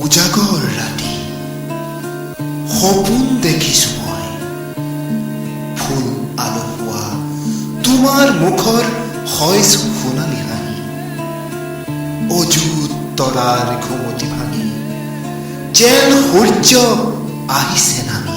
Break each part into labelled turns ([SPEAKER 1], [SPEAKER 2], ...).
[SPEAKER 1] উজাগৰ ৰাতি সপোন দেখিছো মই ফুল আলসুৱা তোমাৰ মুখৰ হয়ছো সোণালী হাঁহি অযুত তৰাৰ ঘুমতি ভাঙি যেন সূৰ্য আহিছে নামি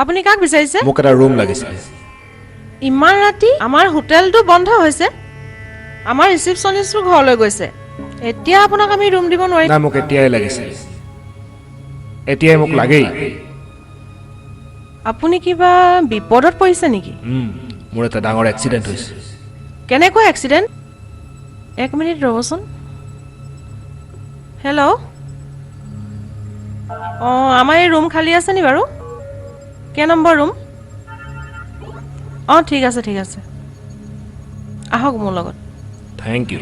[SPEAKER 2] আপুনি কাক বিচাৰিছে?
[SPEAKER 3] মোক এটা ৰুম লাগিছিল।
[SPEAKER 2] ইমান ৰাতি? আমাৰ হোটেলটো বন্ধ হৈছে। আমাৰ ৰিসেপশনিষ্টটো ঘৰলৈ গৈছে। এতিয়া আপোনাক আমি ৰুম দিব নোৱাৰিম।
[SPEAKER 3] না, মোক এতিয়াই লাগিছিল। এতিয়াই মোক লাগেই।
[SPEAKER 2] আপুনি কিবা বিপদত পৰিছে নেকি?
[SPEAKER 3] মোৰ এটা ডাঙৰ এক্সিডেণ্ট হৈছে।
[SPEAKER 2] কেনেকুৱা এক্সিডেণ্ট? এক মিনিট ৰ'বচোন। হেল্ল', আমাৰ এই ৰুম খালী আছে নি বাৰু? কেই নম্বৰ ৰুম? ঠিক আছে ঠিক আছে, আহক মোৰ লগত।
[SPEAKER 3] Thank you.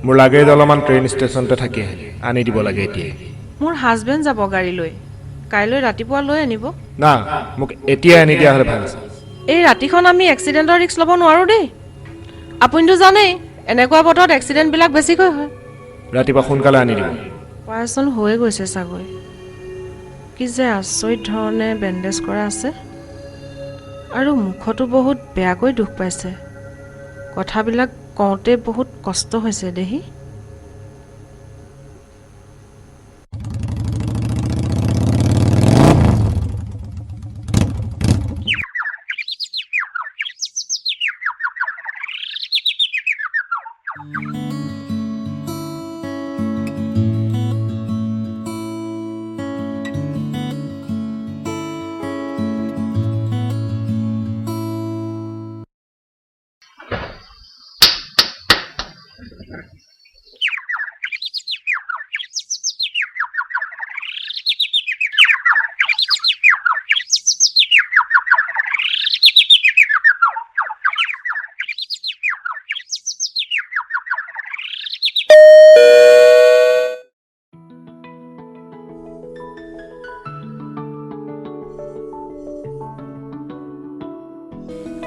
[SPEAKER 3] মোৰ লাগে অলপমান ট্ৰেইন ষ্টেচনতে থাকি আনি দিব লাগে এতিয়াই।
[SPEAKER 2] মোৰ হাজবেণ্ড যাব গাড়ী লৈ, কাইলৈ ৰাতিপুৱা লৈ আনিব।
[SPEAKER 3] না, মোক এতিয়াই আনি দিয়া হ'লে ভাল আছিল।
[SPEAKER 2] এই ৰাতিখন আমি এক্সিডেণ্টৰ ৰিস্ক ল'ব নোৱাৰোঁ দেই। আপুনিতো জানেই এনেকুৱা বতৰত এক্সিডেণ্টবিলাক বেছিকৈ হয়।
[SPEAKER 3] ৰাতিপুৱা সোনকালে আনি দিব।
[SPEAKER 2] অপাৰেশ্যন হৈ গৈছে চাগৈ। কি যে আচৰিত ধৰণে বেণ্ডেজ কৰা আছে। আৰু মুখতো বহুত বেয়াকৈ দুখ পাইছে কথাবিলাক কওঁতে বহুত কষ্ট হৈছে দেহি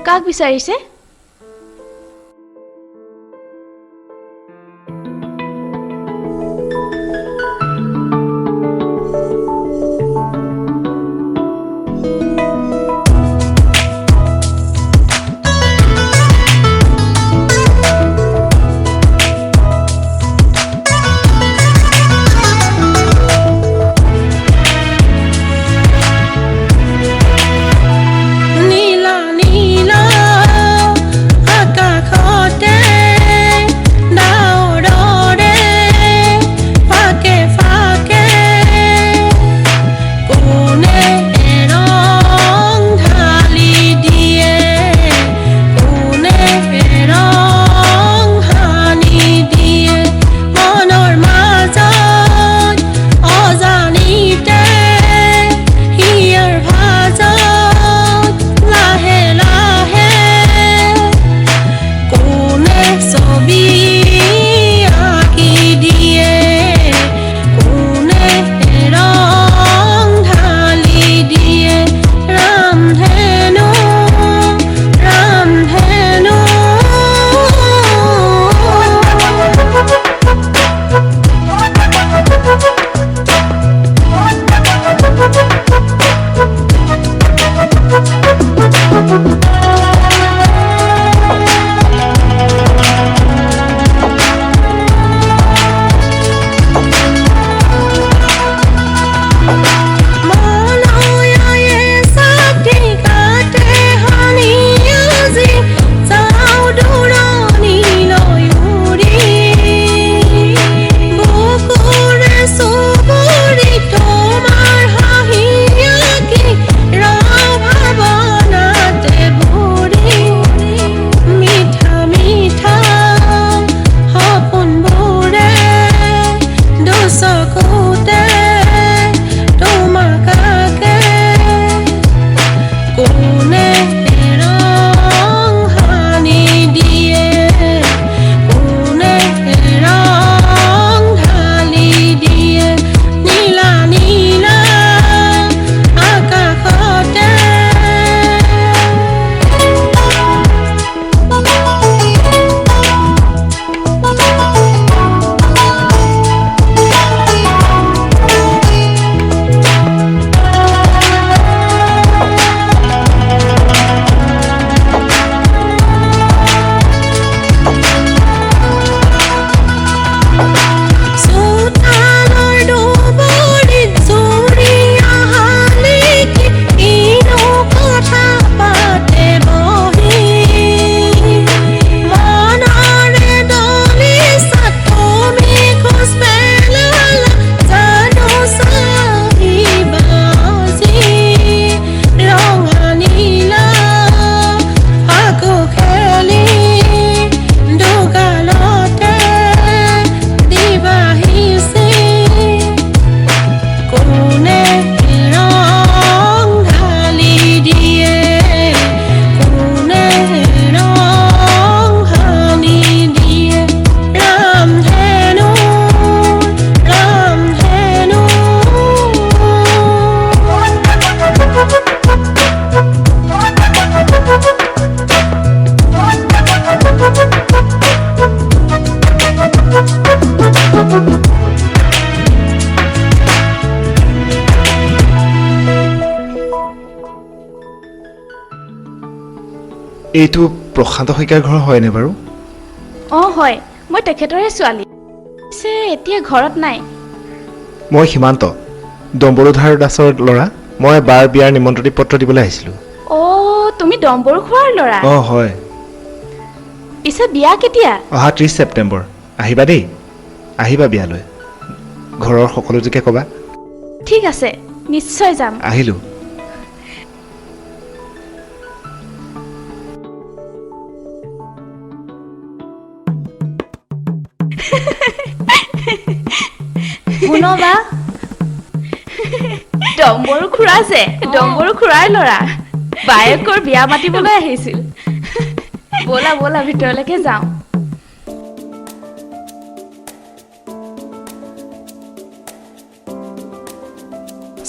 [SPEAKER 4] কাক বিচাৰিছে
[SPEAKER 3] এইটো প্ৰশান্ত শইকীয়াৰ ঘৰ হয়নে বাৰু?
[SPEAKER 4] অঁ হয়, মই তেখেতৰে ছোৱালী। পিছে এতিয়া ঘৰত নাই।
[SPEAKER 3] মই সীমান্ত, ডম্বৰুধাৰ দাসৰ ল'ৰা। মই বাৰ বিয়াৰ নিমন্ত্ৰণী পত্ৰ দিবলৈ আহিছিলোঁ।
[SPEAKER 4] অ' তুমি ডম্বৰু খোৱাৰ ল'ৰা।
[SPEAKER 3] অঁ হয়,
[SPEAKER 4] পিছে বিয়া কেতিয়া?
[SPEAKER 3] অহা 30 ছেপ্টেম্বৰ। আহিবা দেই, আহিবা বিয়ালৈ। ঘৰৰ সকলোকে ক'বা।
[SPEAKER 4] ঠিক আছে, নিশ্চয় যাম।
[SPEAKER 3] আহিলোঁ।
[SPEAKER 4] শুনবা, ডম্বৰু খুৰা যে ডম্বৰু খুৰাৰ ল'ৰা। বায়েকৰ বিয়া মাতিবলৈ আহিছিল। ব'লা ব'লা ভিতৰলৈকে যাওঁ।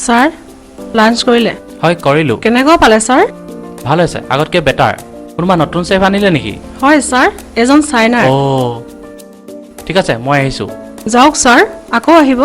[SPEAKER 2] ছাৰ লাঞ্চ কৰিলে?
[SPEAKER 5] হয় কৰিলোঁ।
[SPEAKER 2] কেনেকুৱা পালে ছাৰ?
[SPEAKER 5] ভাল হৈছে, আগতকৈ বেটাৰ। কোনোবা নতুন চেফ আনিলে নেকি?
[SPEAKER 2] হয় ছাৰ, এজন চাইনাৰ।
[SPEAKER 5] অ' ঠিক আছে, মই আহিছোঁ।
[SPEAKER 2] যাওক ছাৰ, আকৌ আহিব।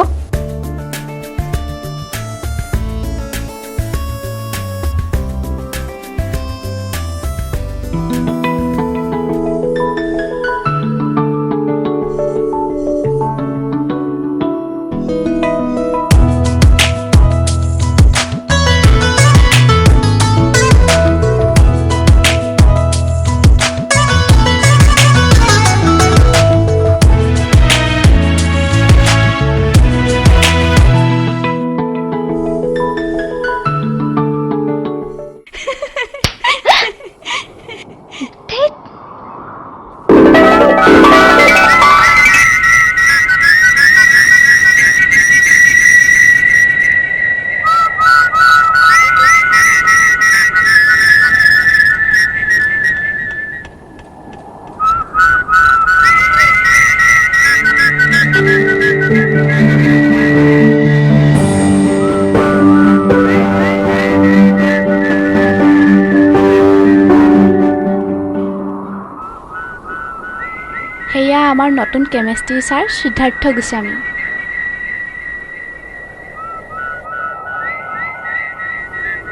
[SPEAKER 4] সেয়া আমাৰ নতুন কেমেষ্ট্ৰি ছাৰ সিদ্ধাৰ্থ গোস্বামী।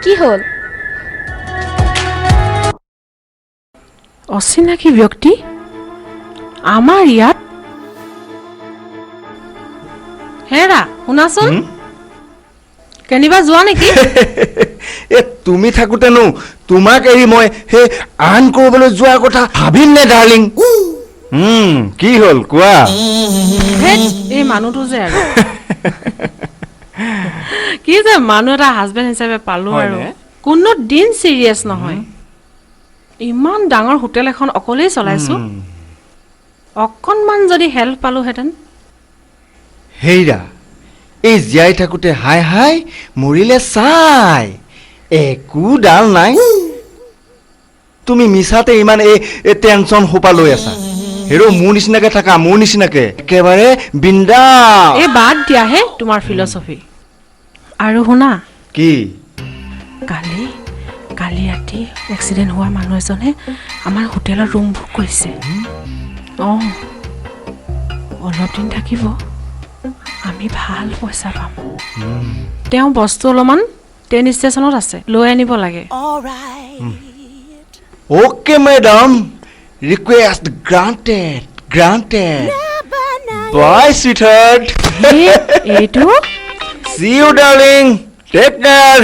[SPEAKER 4] কি হ'ল?
[SPEAKER 2] অচিনাকি ব্যক্তি আমাৰ ইয়াত? হেৰা শুনাচোন, কেনিবা যোৱা নেকি?
[SPEAKER 6] এ তুমি থাকোঁতেনো তোমাক এৰি মই সেই আন কৰিবলৈ যোৱাৰ কথা ভাবিম নে ডাৰ্লিং? কি হ'ল কোৱা?
[SPEAKER 2] হেৎ, এই মানুহটো যে আৰু কি যে মানুহ এটা হাজবেণ্ড হিচাপে পালো আৰু কোনো দিন চিৰিয়াছ নহয়। ইমান ডাঙৰ হোটেল এখন অকলেই চলাইছো। অকণমান যদি হেল্প পালোহেঁতেন।
[SPEAKER 6] হেৰা, এই জীয়াই থাকোঁতে হাই হাই, মৰিলে চাই, একো ডাল নাই। তুমি মিছাতে ইমান এই টেনচন সোপা লৈ আছা। হেৰ' মোৰ নিচিনাকে থাকা, মোৰ নিচিনাকে একেবাৰে বিন্দাছ।
[SPEAKER 2] এই বাদ দিয়াহে তোমাৰ ফিলচফি। আৰু শুনা,
[SPEAKER 6] কি?
[SPEAKER 2] কালি ৰাতি এক্সিডেণ্ট হোৱা মানুহ এজনে আমাৰ হোটেলৰ ৰুম বুক কৰিছে। অঁ, অলপ দিন থাকিব, আমি ভাল পইচা পাম। তেওঁ বস্তু অলপমান ট্ৰেইন ষ্টেচনত আছে, লৈ আনিব লাগে।
[SPEAKER 6] Okay madam, request granted, granted. Bye sweetheart.
[SPEAKER 2] এইটো
[SPEAKER 6] See you, darling. Take care.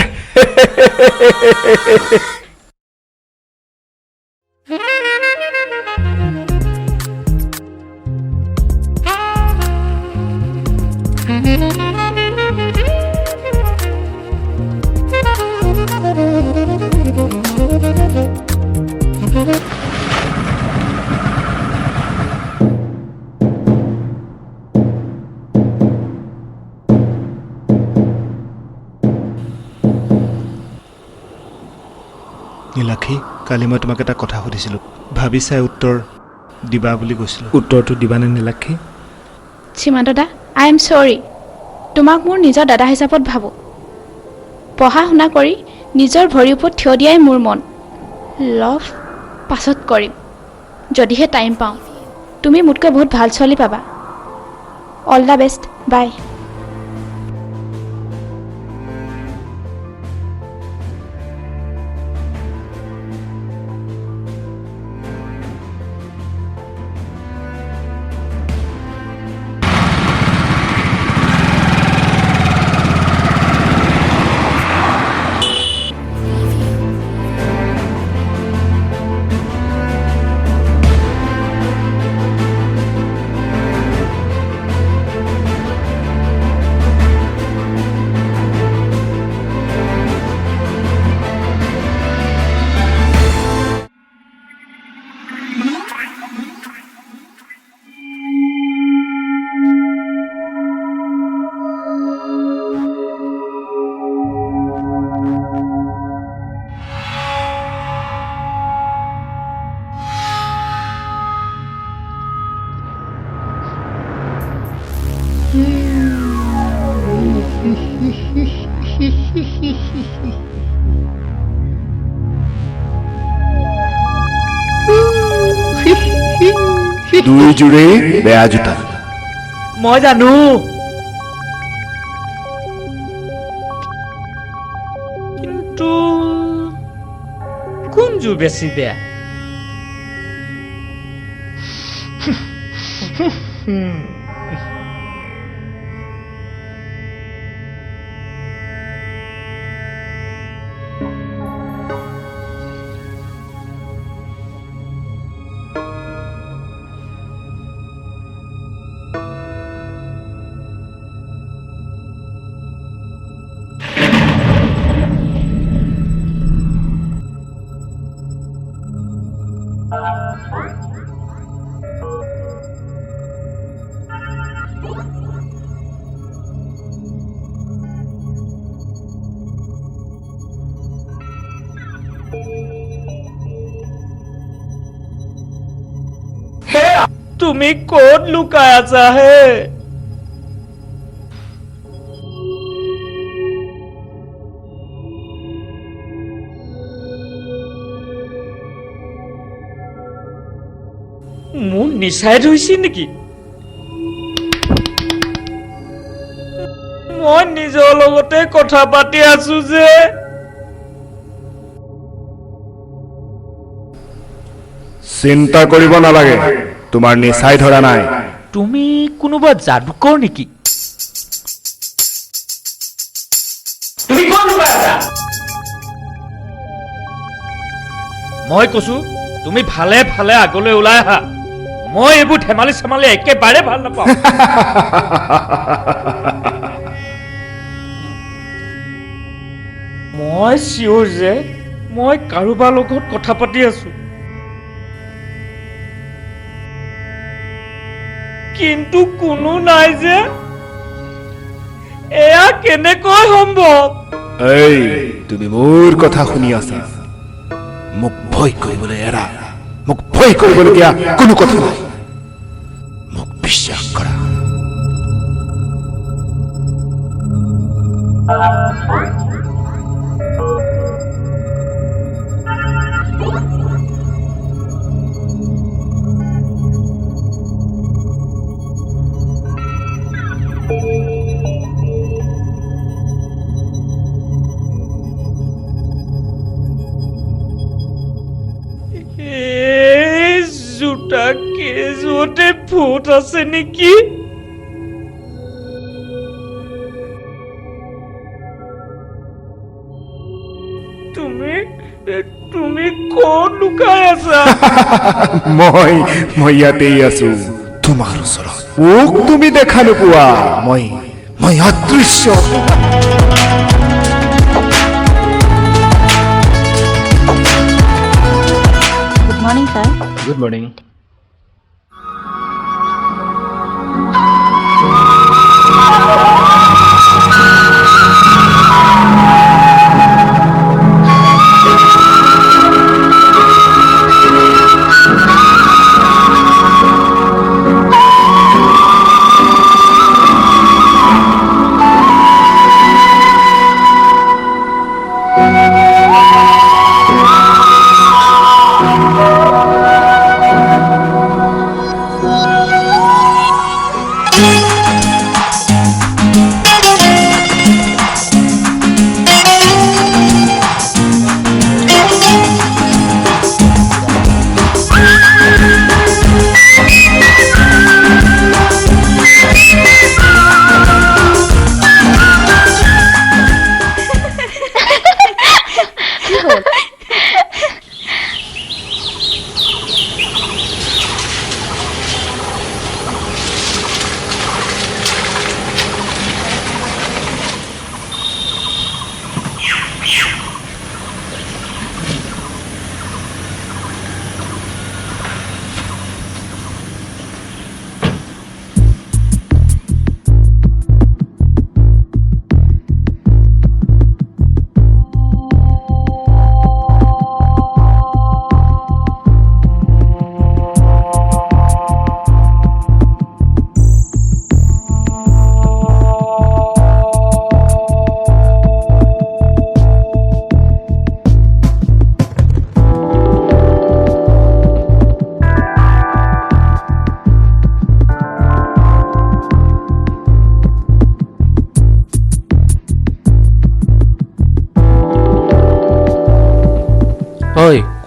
[SPEAKER 3] Nilakshi, কালি মই তোমাক এটা কথা সুধিছিলোঁ, ভাবি চাই উত্তৰ দিবা বুলি কৈছিলোঁ। উত্তৰটো দিবানে নীলাক্ষী?
[SPEAKER 4] সীমান্ত দা, আই এম চৰি। তোমাক মোৰ নিজৰ দাদা হিচাপত ভাবোঁ। পঢ়া শুনা কৰি নিজৰ ভৰিৰ ওপৰত থিয় দিয়াই মোৰ মন। লভ পাছত কৰিম, যদিহে টাইম পাওঁ। তুমি মোতকৈ বহুত ভাল ছোৱালী পাবা। অল দ্য বেষ্ট, বাই।
[SPEAKER 3] দুইযোৰেই বেয়া জোতা।
[SPEAKER 5] মই জানো। কিন্তু কোনযোৰ বেছি বেয়া? তুমি ক'ত লুকাই আছা হে? মোৰ নিচাই ধৰিছে নেকি? মই নিজৰ লগতে কথা পাতি আছো যে।
[SPEAKER 3] চিন্তা কৰিব নালাগে, তোমাৰ নিচাই ধৰা নাই।
[SPEAKER 5] তুমি কোনোবা যাদুকৰ নেকি? তুমি কোন লুকাই আছা? মই কৈছো তুমি ভালে ভালে আগলৈ ওলাই আহা। মই এইবোৰ ধেমালি চেমালি একেবাৰে ভাল নাপাওঁ। মই চিঞৰ যে মই কাৰোবাৰ লগত কথা পাতি আছো, কিন্তু কোনো নাই যে। এয়া কেনেকৈ সম্ভৱ?
[SPEAKER 3] এই তুমি মোৰ কথা শুনি আছা? মোক ভয় কৰিবলৈ এৰা। মোক ভয় কৰিবলগীয়া কোনো কথা নাই। মোক বিশ্বাস কৰা।
[SPEAKER 5] জোতা কেজতে ফুট আছে নেকি? তুমি ক'ত লুকাই আছা?
[SPEAKER 3] মই ইয়াতেই আছো, তোমাৰ ওচৰত। মোক তুমি দেখা নোপোৱা। মই অদৃশ্য।
[SPEAKER 4] Good morning sir.
[SPEAKER 3] Good morning.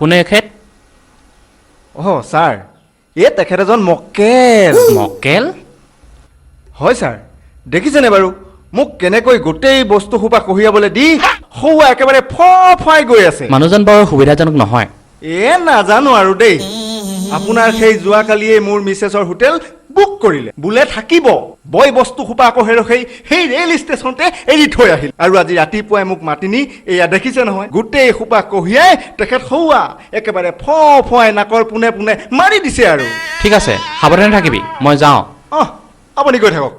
[SPEAKER 5] কোনে এখেত?
[SPEAKER 6] অ' ছাৰ, এই তেখেত এজন মক্কেল।
[SPEAKER 5] মক্কেল?
[SPEAKER 6] হয় ছাৰ, দেখিছেনে বাৰু মোক কেনেকৈ গোটেই বস্তু সোপা কঢ়িয়াবলৈ দি সৌৱা একেবাৰে ফফাই গৈ আছে।
[SPEAKER 5] মানুহজন বৰ সুবিধাজনক নহয়।
[SPEAKER 6] নাজানো আৰু দেই। আপোনাৰ সেই যোৱাকালিয়ে মোৰ মিছেছৰ হোটেল বুক কৰিলে, বোলে থাকিব। বয় বস্তু সোপা আকৌ সেই ৰেল ষ্টেচনতে এৰি থৈ আহিল। আৰু আজি ৰাতিপুৱাই মোক মাতি নি এয়া দেখিছে নহয়, গোটেই সোপা কঢ়িয়াই তেখেত সৌৱা একেবাৰে ফফাই নাকৰ পোনে পোনে মাৰি দিছে আৰু।
[SPEAKER 5] ঠিক আছে, সাৱধানে থাকিবি, মই যাওঁ।
[SPEAKER 6] আপুনি গৈ থাকক।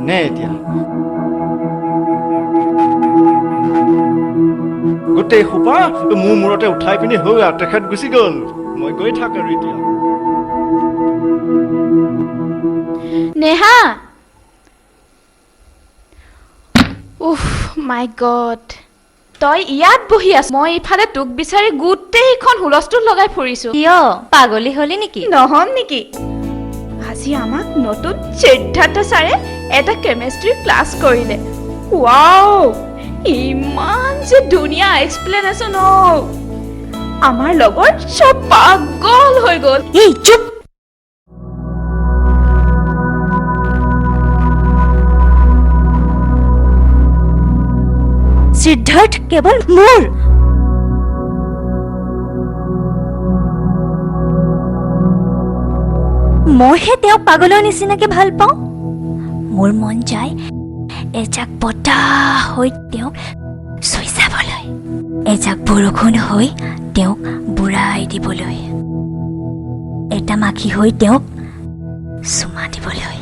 [SPEAKER 6] নে এতিয়া গোটেই সোপা মোৰ মূৰতে উঠাই পিনি হৈ আৰু তেখেত গুচি গ'ল। মই গৈ থাক আৰু এতিয়া।
[SPEAKER 4] নেহা, উফ মাই গড, তই ইয়াত বহি আছ, মই ইফালে তোক বিচাৰি গোটেইখন হুলস্থুল লগাই ফুৰিছো।
[SPEAKER 7] কিয় পাগলী হলি নেকি?
[SPEAKER 4] নহ'ম নেকি? আজি আমাক নতুন সিদ্ধাৰ্থ ছাৰে এটা কেমেষ্ট্ৰি ক্লাছ কৰিলে। ৱাও, ইমান যে ধুনীয়া এক্সপ্লেনেশ্যন হ'ল। আমাৰ লগত চব পাগল হৈ গ'ল।
[SPEAKER 7] এই চুপ! সিদ্ধাৰ্থ কেৱল মোৰ। মইহে তেওঁক পাগলৰ নিচিনাকে ভাল পাওঁ। মোৰ মন যায় এজাক বতাহ হৈ তেওঁক চুই যাবলৈ, এজাক বৰষুণ হৈ তেওঁক বুঢ়াই দিবলৈ, এটা মাখি হৈ তেওঁক চুমা দিবলৈ।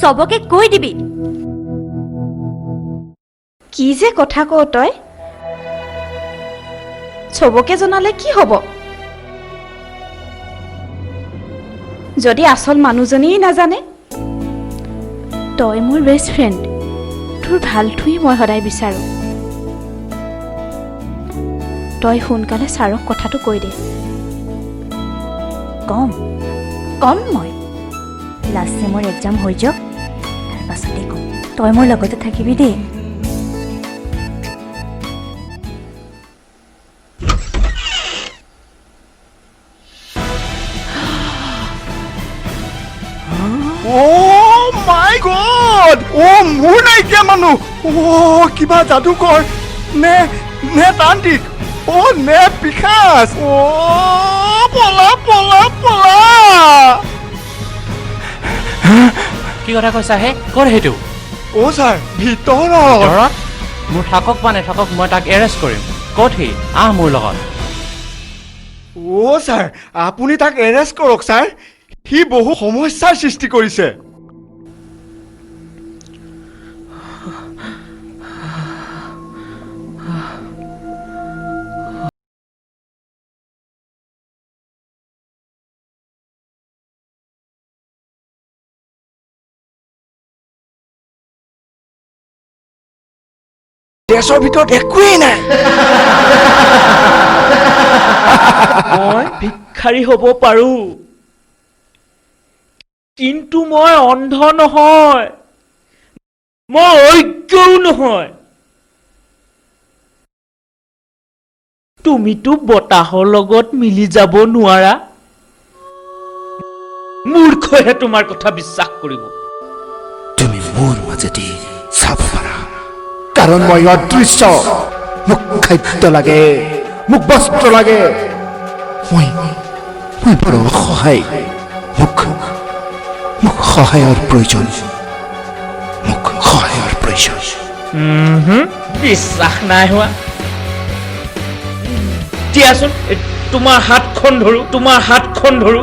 [SPEAKER 7] চবকে কৈ দিবি।
[SPEAKER 4] কি যে কথা কওঁ তই? চবকে জনালে কি হ'ব? যদি আচল মানুহজনেই নাজানে? তই মোৰ বেষ্ট ফ্ৰেণ্ড, তোৰ ভালটোৱেই মই সদায় বিচাৰোঁ। তই সোনকালে ছাৰক কথাটো কৈ দে।
[SPEAKER 7] কম মই। লাষ্ট ছেমৰ এক্সাম হৈ যাওক, তাৰ পাছতে কম। তই মোৰ লগতে থাকিবি দেই।
[SPEAKER 6] মাই গড! মোৰ নাইকিয়া মানুহ! কিবা যাদুকৰ নে তান্ত্ৰিক! নে পিশাচ! পলা পলা পলা!
[SPEAKER 5] কি কথা কৈছা হে? ক'ত সেইটো?
[SPEAKER 6] ছাৰ, ভিতৰত।
[SPEAKER 5] ঘৰত? মোৰ থাকক বা নেথাকক, মই তাক এৰেষ্ট কৰিম। ক'ত সি? আহ মোৰ লগত।
[SPEAKER 6] ছাৰ, আপুনি তাক এৰেষ্ট কৰক ছাৰ। সি বহু সমস্যাৰ সৃষ্টি কৰিছে। দেশৰ ভিতৰত একোৱেই নাই।
[SPEAKER 5] মই ভিক্ষাৰী হ'ব পাৰোঁ, কিন্তু মই অন্ধ নহয়, মই অজ্ঞও নহয়। তুমিতো বতাহৰ লগত মিলি যাব নোৱাৰা। মূৰ্খহে তোমাৰ কথা বিশ্বাস কৰিব।
[SPEAKER 3] তুমি মোৰ মাজেদি চাব পাৰা, কাৰণ মই অদৃশ্য। মোক খাদ্য লাগে, মোক বস্ত্ৰ লাগে। মই বৰ অসহায়। মোক সহায়ৰ প্ৰয়োজন। মোক সহায়ৰ প্ৰয়োজন।
[SPEAKER 5] বিশ্বাস নাই হোৱা? দিয়াচোন, তোমাৰ হাতখন ধৰো, তোমাৰ হাতখন ধৰো।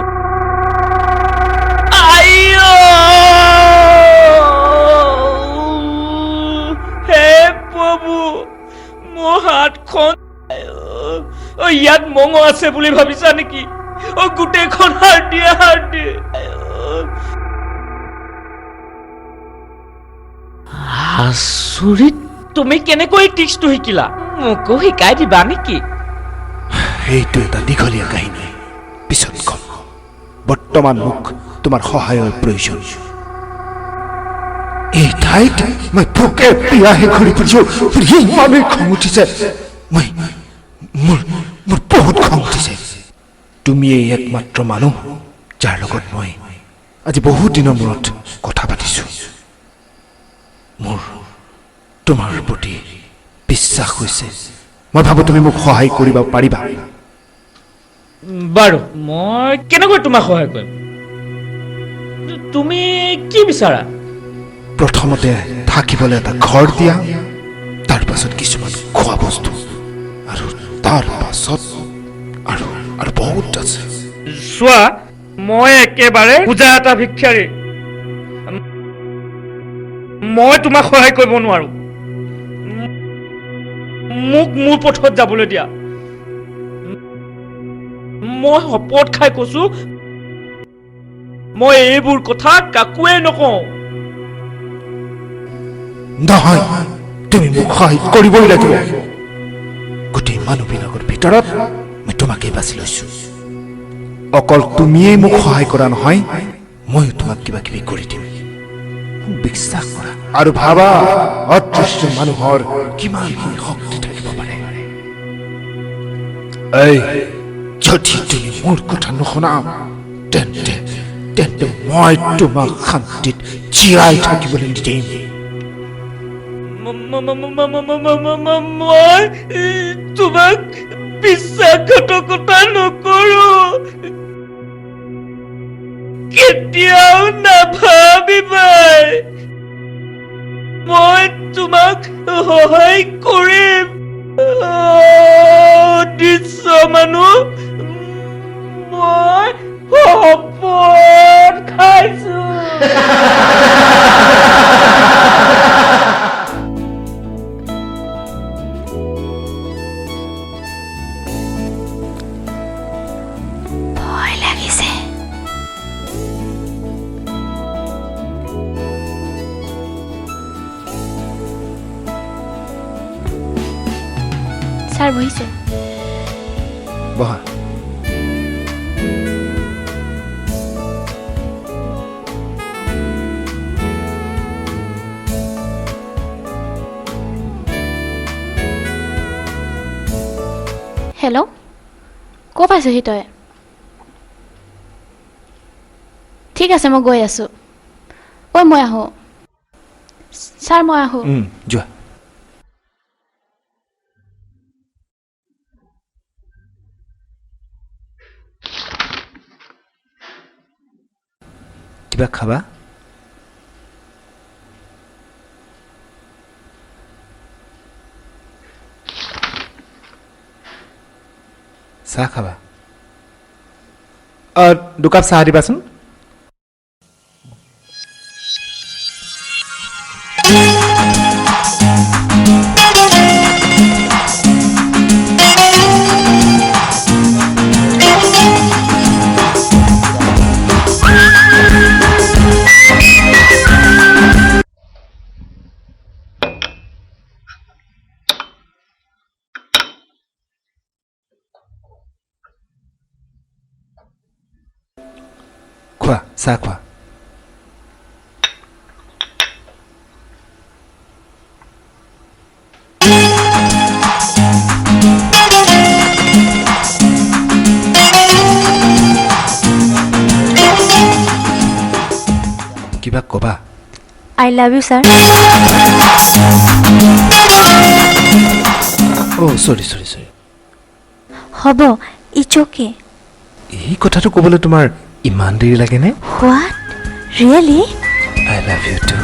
[SPEAKER 5] হে প্ৰভু, মোৰ হাতখন। ইয়াত মঙহ আছে বুলি ভাবিছা নেকি? গোটেইখন হাড় দিয়ে আচৰিত তুমি কেনেকৈ টিক্সটো শিকিলা মোকো শিকাই দিবা নেকি
[SPEAKER 3] এইটো এটা দীঘলীয়া কাহিনী পিছত কম বৰ্তমান মোক তোমাৰ সহায়ৰ প্ৰয়োজন এই ঠাইত মই ভোকে পিয়াহে ঘূৰি ফুৰিছো ইমানেই খং উঠিছে মোৰ বহুত খং উঠিছে তুমি এই একমাত্ৰ মানুহ যাৰ লগত মই আজি বহুত দিনৰ মূৰত কথা পাতিছো মোৰ তোমাৰ প্ৰতি বিশ্বাস হৈছে মই ভাবো তুমি মোক সহায় কৰিব পাৰিবা
[SPEAKER 5] বাৰু মই কেনেকৈ তোমাক সহায় কৰিম তুমি কি বিচাৰা
[SPEAKER 3] প্ৰথমতে থাকিবলৈ এটা ঘৰ দিয়া তাৰ পাছত কিছুমান খোৱা বস্তু আৰু তাৰ পাছত আৰু বহুত আছে
[SPEAKER 5] চোৱা মই একেবাৰে পূজা এটা ভিক্ষাৰী মই তোমাক সহায় কৰিব নোৱাৰো মোক মোৰ পথত যাবলৈ দিয়া মই শপত খাই কৈছো মই এইবোৰ কথা কাকোৱে নকওঁ
[SPEAKER 3] নহয় তুমি মোক সহায় কৰিবই লাগিব গোটেই মানুহবিলাকৰ ভিতৰত মই তোমাকেই বাছি লৈছো অকল তুমিয়েই মোক সহায় কৰা নহয় ময়ো তোমাক কিবা কিবি কৰি দিম বিশ্বাস কৰা আৰু ভাবা অদৃশ্য মানুহৰ কিমানখিনি শক্তি থাকিব পাৰে এই যদি তুমি মোৰ কথা নুশুনা তেন্তে মই তোমাক শান্তিত জীয়াই থাকিবলৈ নিদিম
[SPEAKER 5] মই তোমাক বিশ্বাসঘাতকতা নকৰো কেতিয়াও নাভাবিবাই মই তোমাক সহায় কৰিম দৃশ্য মানুহ মই শপত খাইছো
[SPEAKER 7] ভয় লাগিছে
[SPEAKER 4] ছাৰ বহিছে
[SPEAKER 3] বহা
[SPEAKER 4] হেল্ল' ক'ত পাইছহি তই ঠিক আছে মই গৈ আছোঁ ঐ মই আহোঁ ছাৰ মই আহোঁ
[SPEAKER 3] যোৱা কিবা খাবা চাহ খাবা দুকাপ চাহ দিবাচোন খোৱা চাহ খোৱা কিবা ক'বা
[SPEAKER 7] I love you, sir.
[SPEAKER 3] চৰি
[SPEAKER 7] হ'ব it's okay.
[SPEAKER 3] এই কথাটো ক'বলৈ তোমাৰ ইমান দেৰি লাগেনে
[SPEAKER 7] What? Really?
[SPEAKER 3] I love you too.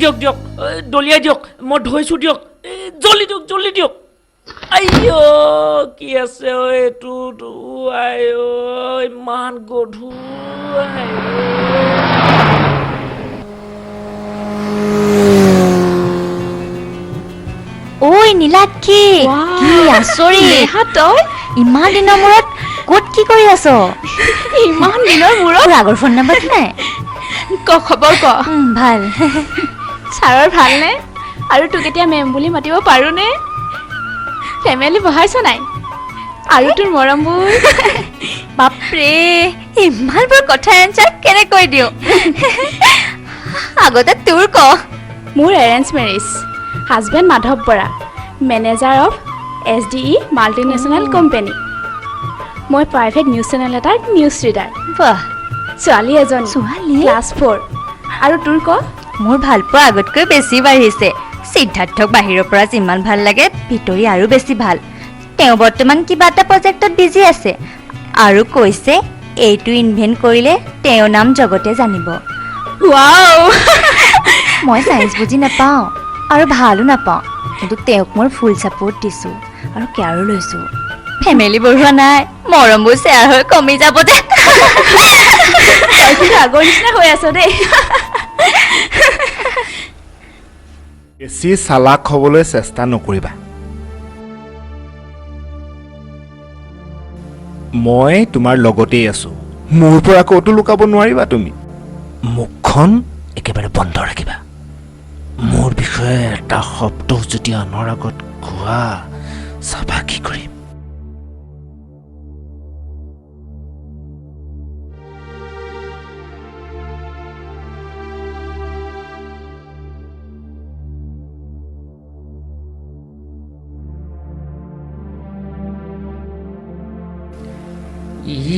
[SPEAKER 5] দিয়ক দিয়ক দলিয়াই দিয়ক মই ধৰিছোঁ দিয়ক জলদি দিয়ক আইঅ কি আছে এইটো আইঅ ইমান গধুৰ
[SPEAKER 7] ঐ নীলাক্ষী কি আচৰিত
[SPEAKER 4] তই
[SPEAKER 7] ইমান দিনৰ মূৰত ক'ত কি কৰি আছ
[SPEAKER 4] ইমান দিনৰ মূৰত
[SPEAKER 7] তোৰ আগৰ ফোন নাম্বাৰটো নাই
[SPEAKER 4] ক খবৰ ক
[SPEAKER 7] ভাল
[SPEAKER 4] ছাৰৰ ভালনে আৰু তোক এতিয়া মেম বুলি মাতিব পাৰোঁনে ফেমিলি বহাইছ নাই আৰু তোৰ মৰমবোৰ
[SPEAKER 7] বাপৰে ইমানবোৰ কথাৰ এনচাৰ কেনেকৈ দিওঁ আগতে তোৰ ক
[SPEAKER 4] মোৰ arrange marriage husband Madhav Bora manager of SDE multinational company মই প্ৰাইভেট নিউজ চেনেল এটাৰ নিউজ ৰিডাৰ
[SPEAKER 7] বাহ
[SPEAKER 4] ছোৱালী এজনী
[SPEAKER 7] ছোৱালী?
[SPEAKER 4] ক্লাছ 4 আৰু তোৰ ক
[SPEAKER 7] মোৰ ভালপোৱা আগতকৈ বেছি বাঢ়িছে সিদ্ধাৰ্থক বাহিৰৰ পৰা যিমান ভাল লাগে ভিতৰি আৰু বেছি ভাল তেওঁ বৰ্তমান কিবা এটা প্ৰজেক্টত বিজি আছে আৰু কৈছে এইটো ইনভেন্ট কৰিলে তেওঁৰ নাম জগতে জানিব
[SPEAKER 4] ৱাও
[SPEAKER 7] মই চায়েন্স বুজি নাপাওঁ আৰু ভালো নাপাওঁ কিন্তু তেওঁক মোৰ ফুল ছাপোৰ্ট দিছোঁ আৰু কেয়াৰো লৈছোঁ ফেমিলি বঢ়োৱা নাই মৰমবোৰ শ্বেয়াৰ হৈ কমি যাব যে
[SPEAKER 4] তই কিন্তু আগৰ নিচিনা হৈ আছ দেই
[SPEAKER 3] বেছি চালাক হ'বলৈ চেষ্টা নকৰিবা মই তোমাৰ লগতেই আছো মোৰ পৰা ক'তো লুকাব নোৱাৰিবা তুমি মুখখন একেবাৰে বন্ধ ৰাখিবা মোৰ বিষয়ে এটা শব্দ যদি আনৰ আগত কোৱা চাবা কি কৰিম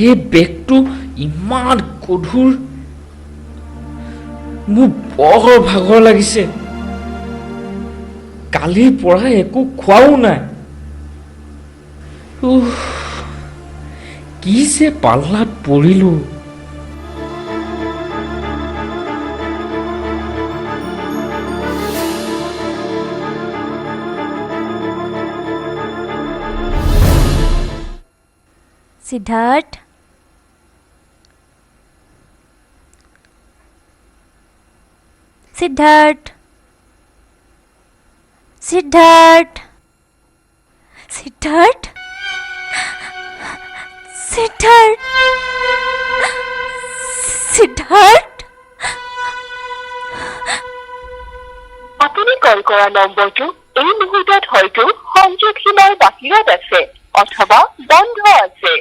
[SPEAKER 5] এই বেগটো ইমান গধুৰ মোৰ বৰ ভাগৰ লাগিছে কালিৰ পৰা একো খোৱাও নাই কি যে পাল্লাত পৰিলো
[SPEAKER 7] সিদ্ধাৰ্থ সিদ্ধাৰ্থ সিদ্ধাৰ্থ সিদ্ধাৰ্থ সিদ্ধাৰ্থ সিদ্ধাৰ্থ
[SPEAKER 8] আপুনি কল কৰা নম্বৰটো এই মুহূৰ্তত হয়তো সংযোগ সীমাৰ বাহিৰত আছে অথবা বন্ধ আছে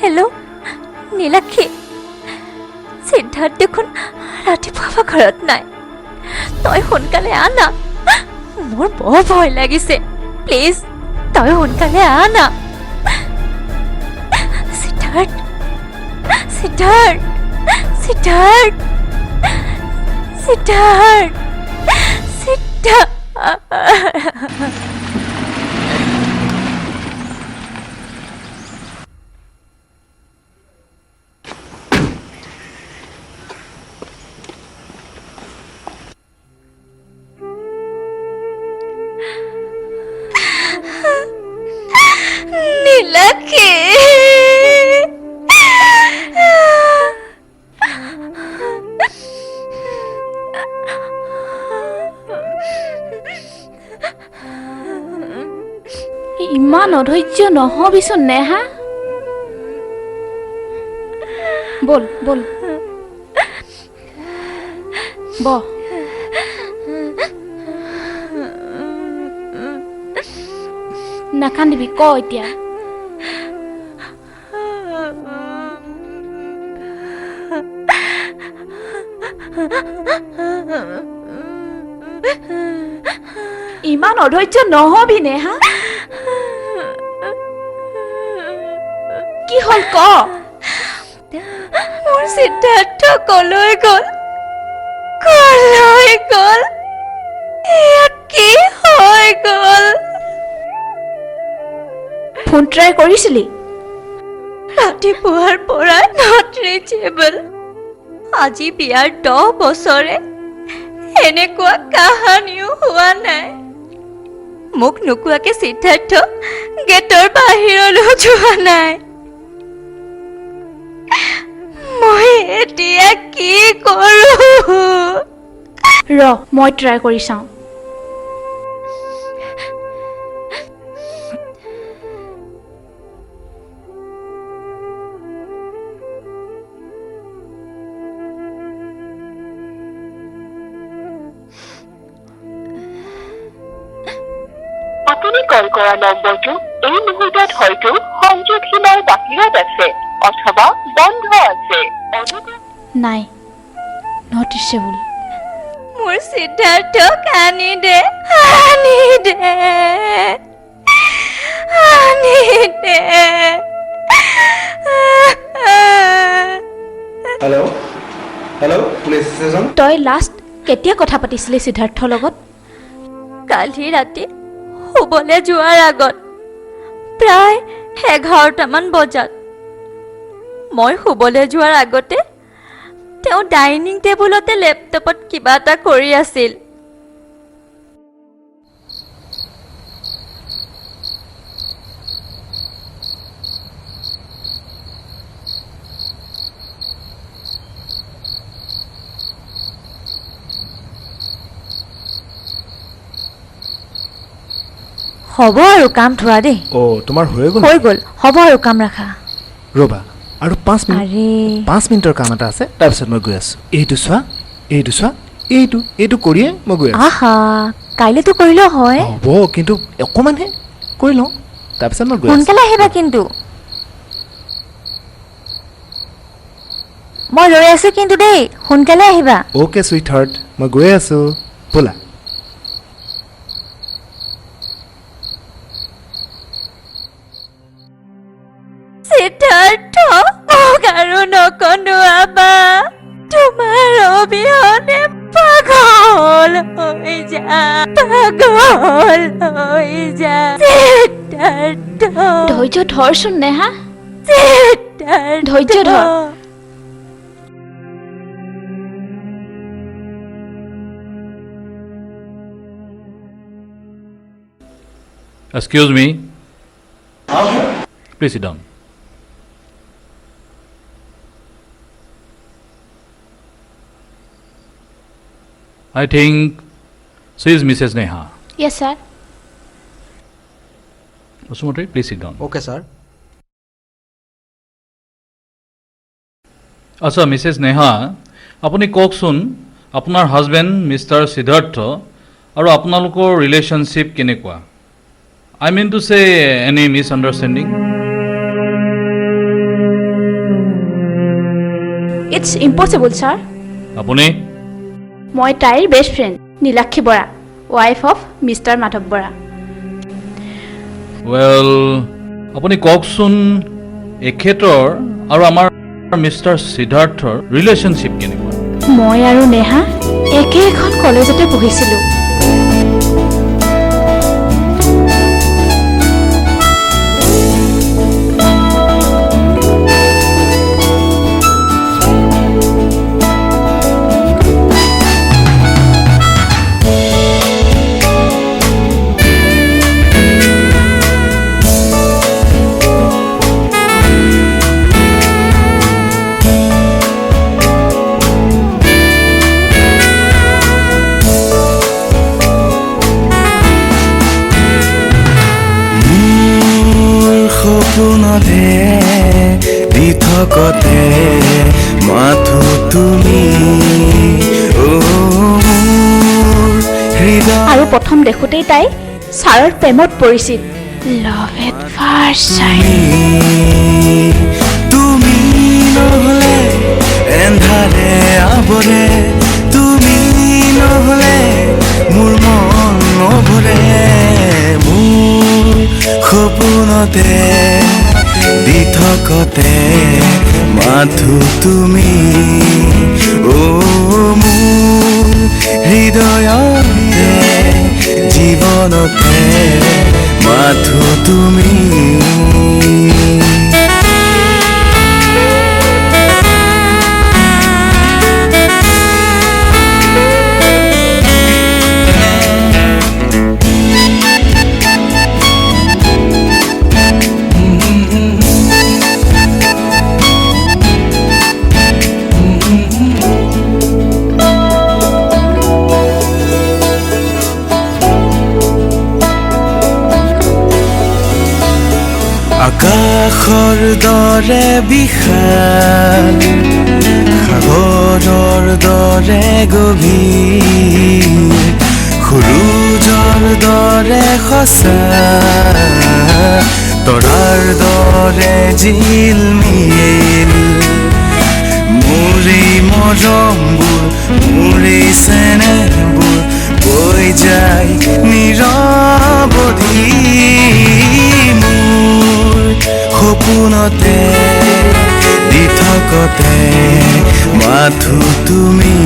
[SPEAKER 7] হেল্ল' নীলাক্ষী সিদ্ধাৰ্থ দেখোন ৰাতিপুৱা ঘৰত নাই তই সোনকালে আনা মোৰ বৰ ভয় লাগিছে প্লিজ তই সোনকালে আনা সিদ্ধাৰ্থ সিদ্ধাৰ্থ সিদ্ধাৰ্থ সিদ্ধাৰ্থ সিদ্ধাৰ্থ নীলাক্ষী
[SPEAKER 4] ইমান অধৈৰ্য নহবিচোন নেহা বল বল বহ নাকান্দিবি ক এতিয়া ইমান অধৈৰ্য নহবি নেহা কি হ'ল ক
[SPEAKER 7] মোৰ সিদ্ধাৰ্থ কলৈ গ'ল ইয়াত কি হৈ গ'ল
[SPEAKER 4] ফোন ট্ৰাই কৰিছিলি
[SPEAKER 7] ৰাতিপুৱাৰ পৰা নট ৰিচেবল। আজি বিয়াৰ 10 বছৰে এনেকুৱা কাহানিও হোৱা নাই। মোক নোকোৱাকে সিদ্ধাৰ্থ গেটৰ বাহিৰলৈ যোৱা নাই। মই এতিয়া কি কৰোঁ?
[SPEAKER 4] মই ট্ৰাই কৰি চাওঁ।
[SPEAKER 8] আপুনি কল কৰা নম্বৰটো এই মুহূৰ্তত হয়তো সংযোগ সীমাৰ বাহিৰত আছে অথবা বন্ধ আছে।
[SPEAKER 4] নাই, নট ৰিচেবল।
[SPEAKER 7] মোৰ সিদ্ধাৰ্থক আনি দে, আনি দে, আনি দে।
[SPEAKER 6] Hello' police station.
[SPEAKER 4] তই লাষ্ট কেতিয়া কথা পাতিছিলি সিদ্ধাৰ্থৰ লগত?
[SPEAKER 7] কালি ৰাতি শুবলৈ যোৱাৰ আগত প্ৰায় 11টামান বজাত। মই শুবলৈ যোৱাৰ আগতে তেওঁ ডাইনিং টেবুলতে লেপটপত কিবা এটা কৰি আছিল। হ'ব আৰু কাম থোৱা দেই।
[SPEAKER 3] তোমাৰ হৈ গ'ল?
[SPEAKER 7] হৈ গ'ল, হ'ব আৰু কাম ৰাখা।
[SPEAKER 3] ৰ'বা আৰু 5 মিনিট।
[SPEAKER 7] আৰে
[SPEAKER 3] 5 মিনিটৰ কাম এটা আছে, তাৰপিছত মই গৈ আছোঁ। এইটো চোৱা, এইটো কৰিয়ে মই গৈ আছোঁ।
[SPEAKER 7] আহা, কাইলৈতো কৰিলেও হয়।
[SPEAKER 3] হ'ব, কিন্তু অকণমানহে কৰি লওঁ, তাৰপিছত মই গৈ আছোঁ।
[SPEAKER 7] সোনকালে আহিবা কিন্তু। মই ৰৈ আছো কিন্তু দেই, সোনকালে আহিবা।
[SPEAKER 3] অ'কে চুইট হাৰ্ট, মই গৈ আছোঁ, ব'লা।
[SPEAKER 7] সিদ্ধাৰ্থ, মোক আৰু নকন্দুৱাবা। তোমাৰ অবিহনে পাগল হৈ যা, পাগল হৈ যা। সিদ্ধাৰ্থ,
[SPEAKER 4] ধৈৰ্য ধৰচোন নেহা,
[SPEAKER 7] সিদ্ধাৰ্থ,
[SPEAKER 4] ধৈৰ্য ধৰ।
[SPEAKER 5] Excuse me. Please sit down. I think she is Mrs. Neha.
[SPEAKER 4] Yes, sir.
[SPEAKER 5] Vasumotri, please sit down.
[SPEAKER 6] Okay sir.
[SPEAKER 5] আচ্ছা মিছেছ নেহা, আপুনি কওকচোন আপোনাৰ হাজবেণ্ড মিষ্টাৰ সিদ্ধাৰ্থ আৰু আপোনালোকৰ ৰিলেশ্যনশ্বিপ কেনেকুৱা? I mean to say any misunderstanding?
[SPEAKER 4] It's impossible, sir.
[SPEAKER 5] আপুনি?
[SPEAKER 4] মই তাইৰ best friend Nilakshi Bora, wife of mister Madhav Bora.
[SPEAKER 5] Well, আপুনি কওকচোন এখেতৰ আৰু আমাৰ মিষ্টাৰ সিদ্ধাৰ্থৰ ৰিলেশ্যনশ্বিপ কেনেকুৱা?
[SPEAKER 4] মই আৰু নেহা একে এখন কলেজতে পঢ়িছিলোঁ।
[SPEAKER 9] সপোনতে দি থকতে মাথো তুমি
[SPEAKER 4] আৰু প্ৰথম দেখোঁতেই তাই ছাৰৰ প্ৰেমত পৰিছিল। লাভ এট ফাৰ্ষ্ট চাইট।
[SPEAKER 9] তুমি নহলে এন্ধাৰে আৱৰে, তুমি নহলে মোৰ মন নভৰে। মোৰ সপোনতে দি থকতে মাথো তুমি মোৰ হৃদয়তে জীৱনতে মাথো তুমি। আকাশৰ দৰে বিশাল সাগৰৰ দৰে গভীৰ সূৰুযৰ দৰে সঁচা তৰাৰ দৰে জিলমিল মোৰ এই মৰমবোৰ মোৰ এই চেনেহবোৰ বৈ যায় নিৰৱধি মোৰ সপোনতে দি থকতে মাথো তুমি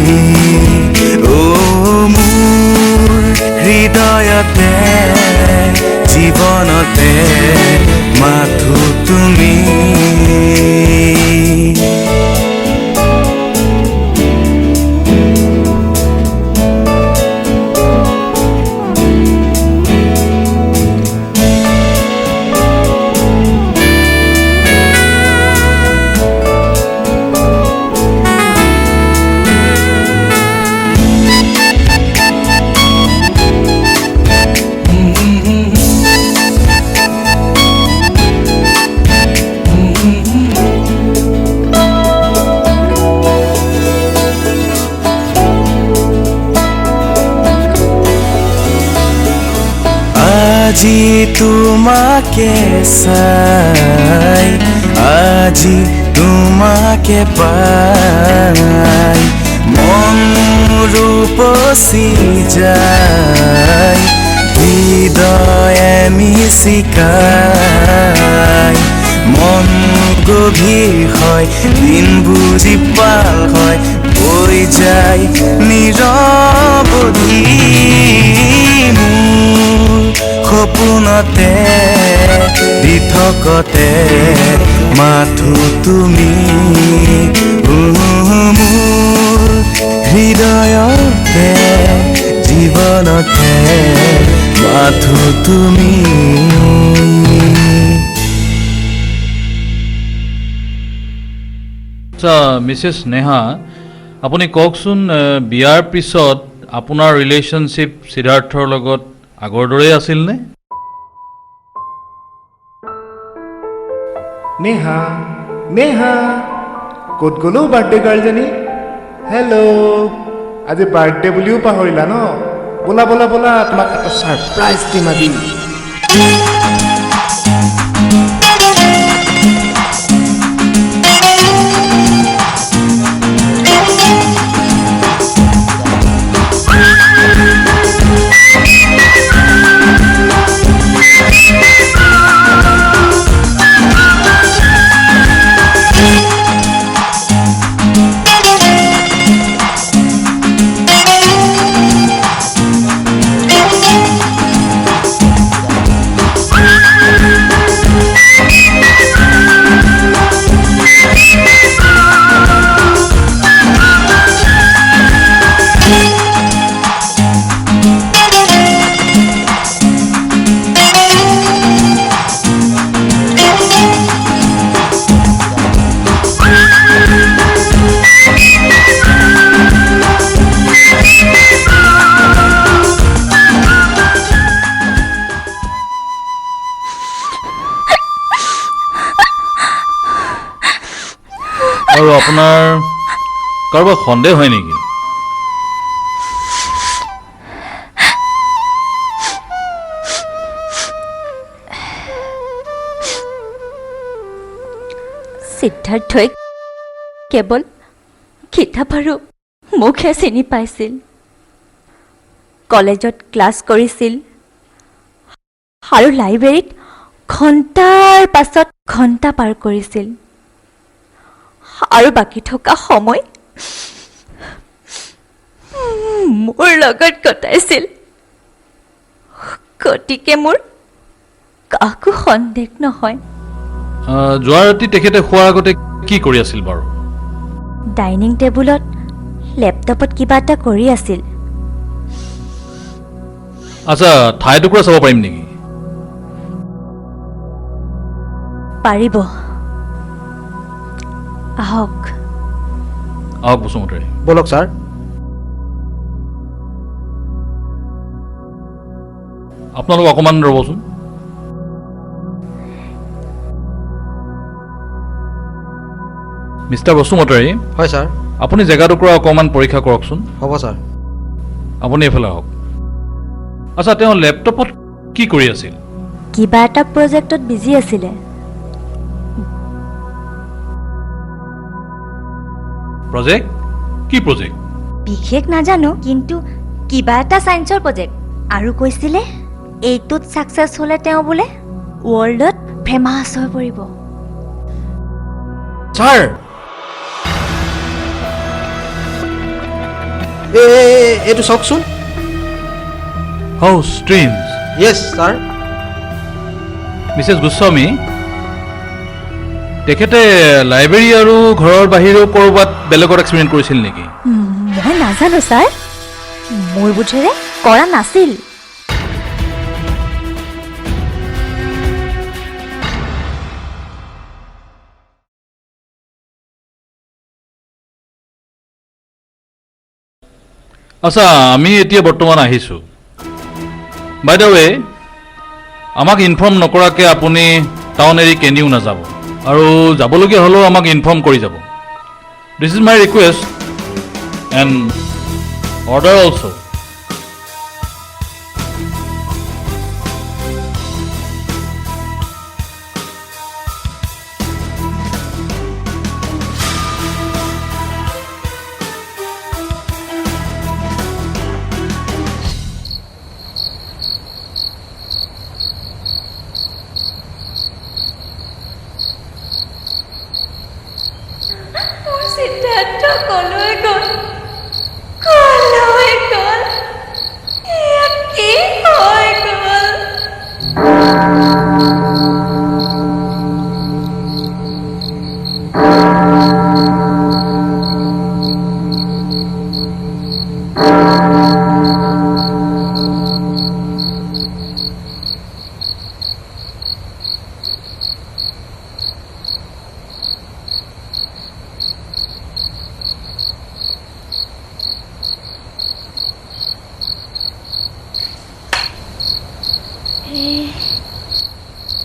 [SPEAKER 9] মোৰ হৃদয়তে জীৱনতে মাথো তুমি আজি তোমাকে চাই আজি তোমাকে পাই মন ৰূপসী যায় হৃদয়ে মিচিকাই মন গভীৰ হয় দিন বুজি পাল হয় বৈ যায় নিৰৱধি সপোনতে দি থকতে মাথো তুমি মোৰ হৃদয়তে জীৱনতে মাথো তুমি
[SPEAKER 5] আচ্ছা মিছেছ নেহা আপুনি কওকচোন বিয়াৰ পিছত আপোনাৰ ৰিলেশ্যনশ্বিপ সিদ্ধাৰ্থৰ লগত আগৰ দৰেই আছিলনে
[SPEAKER 3] নেহা নেহা ক'ত গ'লো বাৰ্থডে গাৰ্লজনী হেল্ল' আজি বাৰ্থডে বুলিও পাহৰিলা ন বোলা বোলা বোলা তোমাক এটা ছাৰপ্ৰাইজ দিম আজি
[SPEAKER 5] আৰু আপোনাৰ কাৰোবাৰ সন্দেহ হয় নেকি
[SPEAKER 7] সিদ্ধাৰ্থই কেৱল কিতাপ আৰু মুখে চিনি পাইছিল কলেজত ক্লাছ কৰিছিল আৰু লাইব্ৰেৰীত ঘণ্টাৰ পাছত ঘণ্টা পাৰ কৰিছিল আৰু বাকী থকা সময় মোৰ লগত কটাইছিল গতিকে মোৰ কাকো সন্দেহ নহয়
[SPEAKER 5] যোৱা ৰাতি তেখেতে খোৱাৰ আগতে কি কৰি আছিল বাৰু
[SPEAKER 7] ডাইনিং টেবুলত লেপটপত কিবা এটা কৰি আছিল
[SPEAKER 5] আচ্ছা ঠাইটুকুৰা চাব পাৰিম নেকি
[SPEAKER 7] পাৰিব আহক
[SPEAKER 5] আহক বসুমতাৰী
[SPEAKER 3] বলক ছাৰ
[SPEAKER 5] আপোনালোক অকণমান ৰ'বচোন মিষ্টাৰ বসুমতাৰী,
[SPEAKER 6] হয় ছাৰ।
[SPEAKER 5] আপুনি জেগাটুকুৰা অকণমান পৰীক্ষা কৰকচোন।
[SPEAKER 6] হ'ব ছাৰ।
[SPEAKER 5] আপুনি এইফালে আহক। আচ্ছা, তেওঁ লেপটপত কি কৰি আছিল?
[SPEAKER 7] কিবা এটা প্ৰজেক্টত বিজি আছিলে।
[SPEAKER 5] প্ৰজেক্ট? কি প্ৰজেক্ট?
[SPEAKER 7] বিশেষ নাজানো, কিন্তু কিবা এটা ছায়েন্সৰ প্ৰজেক্ট। আৰু কৈছিলে এইটোত ছাকচেছ হ'লে তেওঁ বোলে ৱৰ্ল্ডত ফেমাছ হৈ পৰিব।
[SPEAKER 6] ছাৰ, এইটো চাওকচোন।
[SPEAKER 5] হাউ ষ্ট্ৰেঞ্জ।
[SPEAKER 6] য়েছ ছাৰ।
[SPEAKER 5] মিছেছ গোস্বামী, তেখেতে লাইব্ৰেৰী আৰু ঘৰৰ বাহিৰেও ক'ৰবাত বেলেগত এক্সপেৰিমেণ্ট কৰিছিল নেকি?
[SPEAKER 7] মই নাজানো ছাৰ, মোৰ বোধেৰে কৰা নাছিল।
[SPEAKER 5] আচ্ছা, আমি এতিয়া বৰ্তমান আহিছোঁ। বাই দ্য ৱে, আমাক ইনফৰ্ম নকৰাকৈ আপুনি টাউন এৰি কেনিও নাযাব, আৰু যাবলগীয়া হ'লেও আমাক ইনফৰ্ম কৰি যাব। This is my request and order also'.
[SPEAKER 7] মোৰ সিদ্ধাৰ্থ কলৈ গ'ল? কলৈ গ'ল? এয়া কি হৈ গ'ল?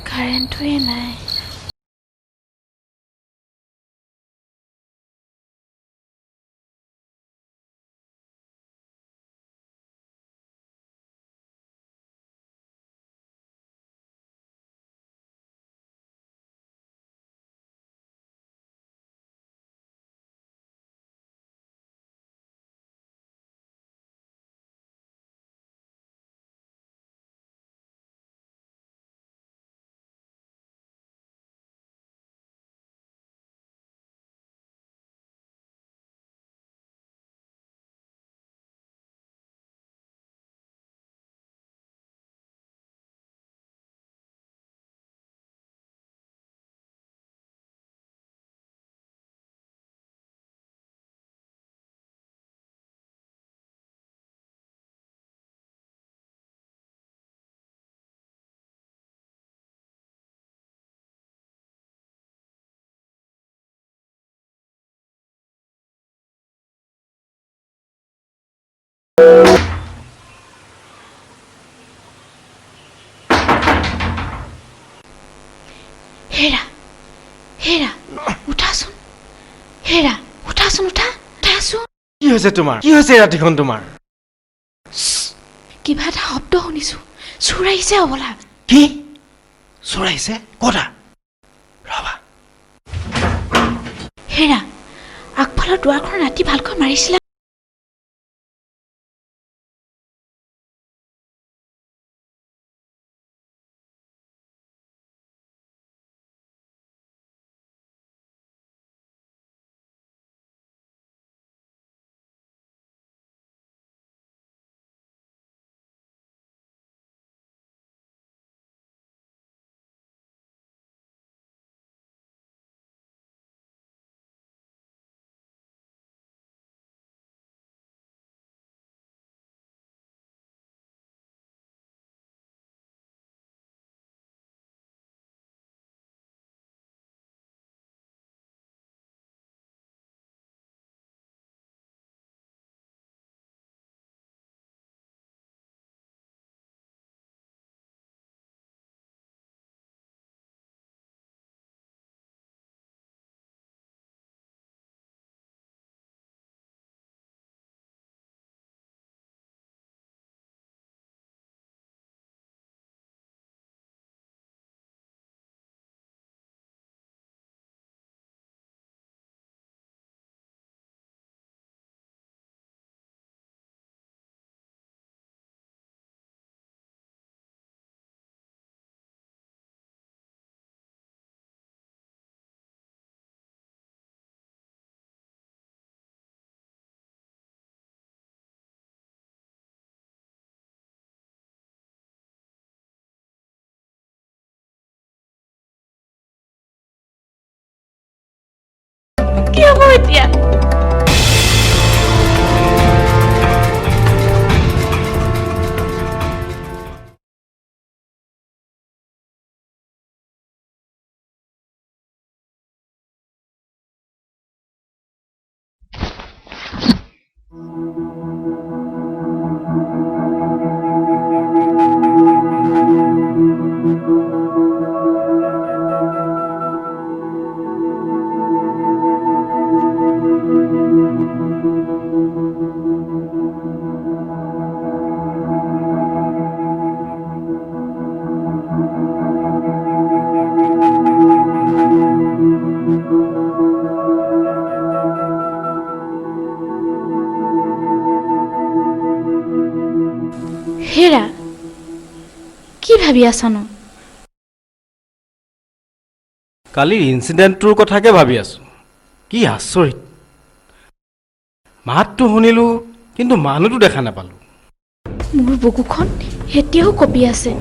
[SPEAKER 7] কাৰেণ্টটোৱে নাই। হেৰা, হেৰা, উঠাচোন। হেৰা, উঠাচোন, উঠাচোন।
[SPEAKER 6] কি হৈছে তোমাৰ? কি হৈছে ৰাতিখন তোমাৰ?
[SPEAKER 4] কিবা এটা শব্দ শুনিছোঁ। চোৰ আহিছে হ'বলা।
[SPEAKER 6] কি চোৰ আহিছে? ক'তা? ৰবা।
[SPEAKER 4] হেৰা, আগফালৰ দুৱাৰখন ৰাতি ভালকৈ মাৰিছিলা এতিয়া? হেৰা, কি ভাবি আছনো?
[SPEAKER 6] কালিৰ ইনচিডেণ্টটোৰ কথাকে ভাবি আছোঁ। কি আচৰিত, মাতটো শুনিলোঁ কিন্তু মানুহটো দেখা নাপালোঁ।
[SPEAKER 4] মোৰ বুকুখন এতিয়াও কঁপি আছে।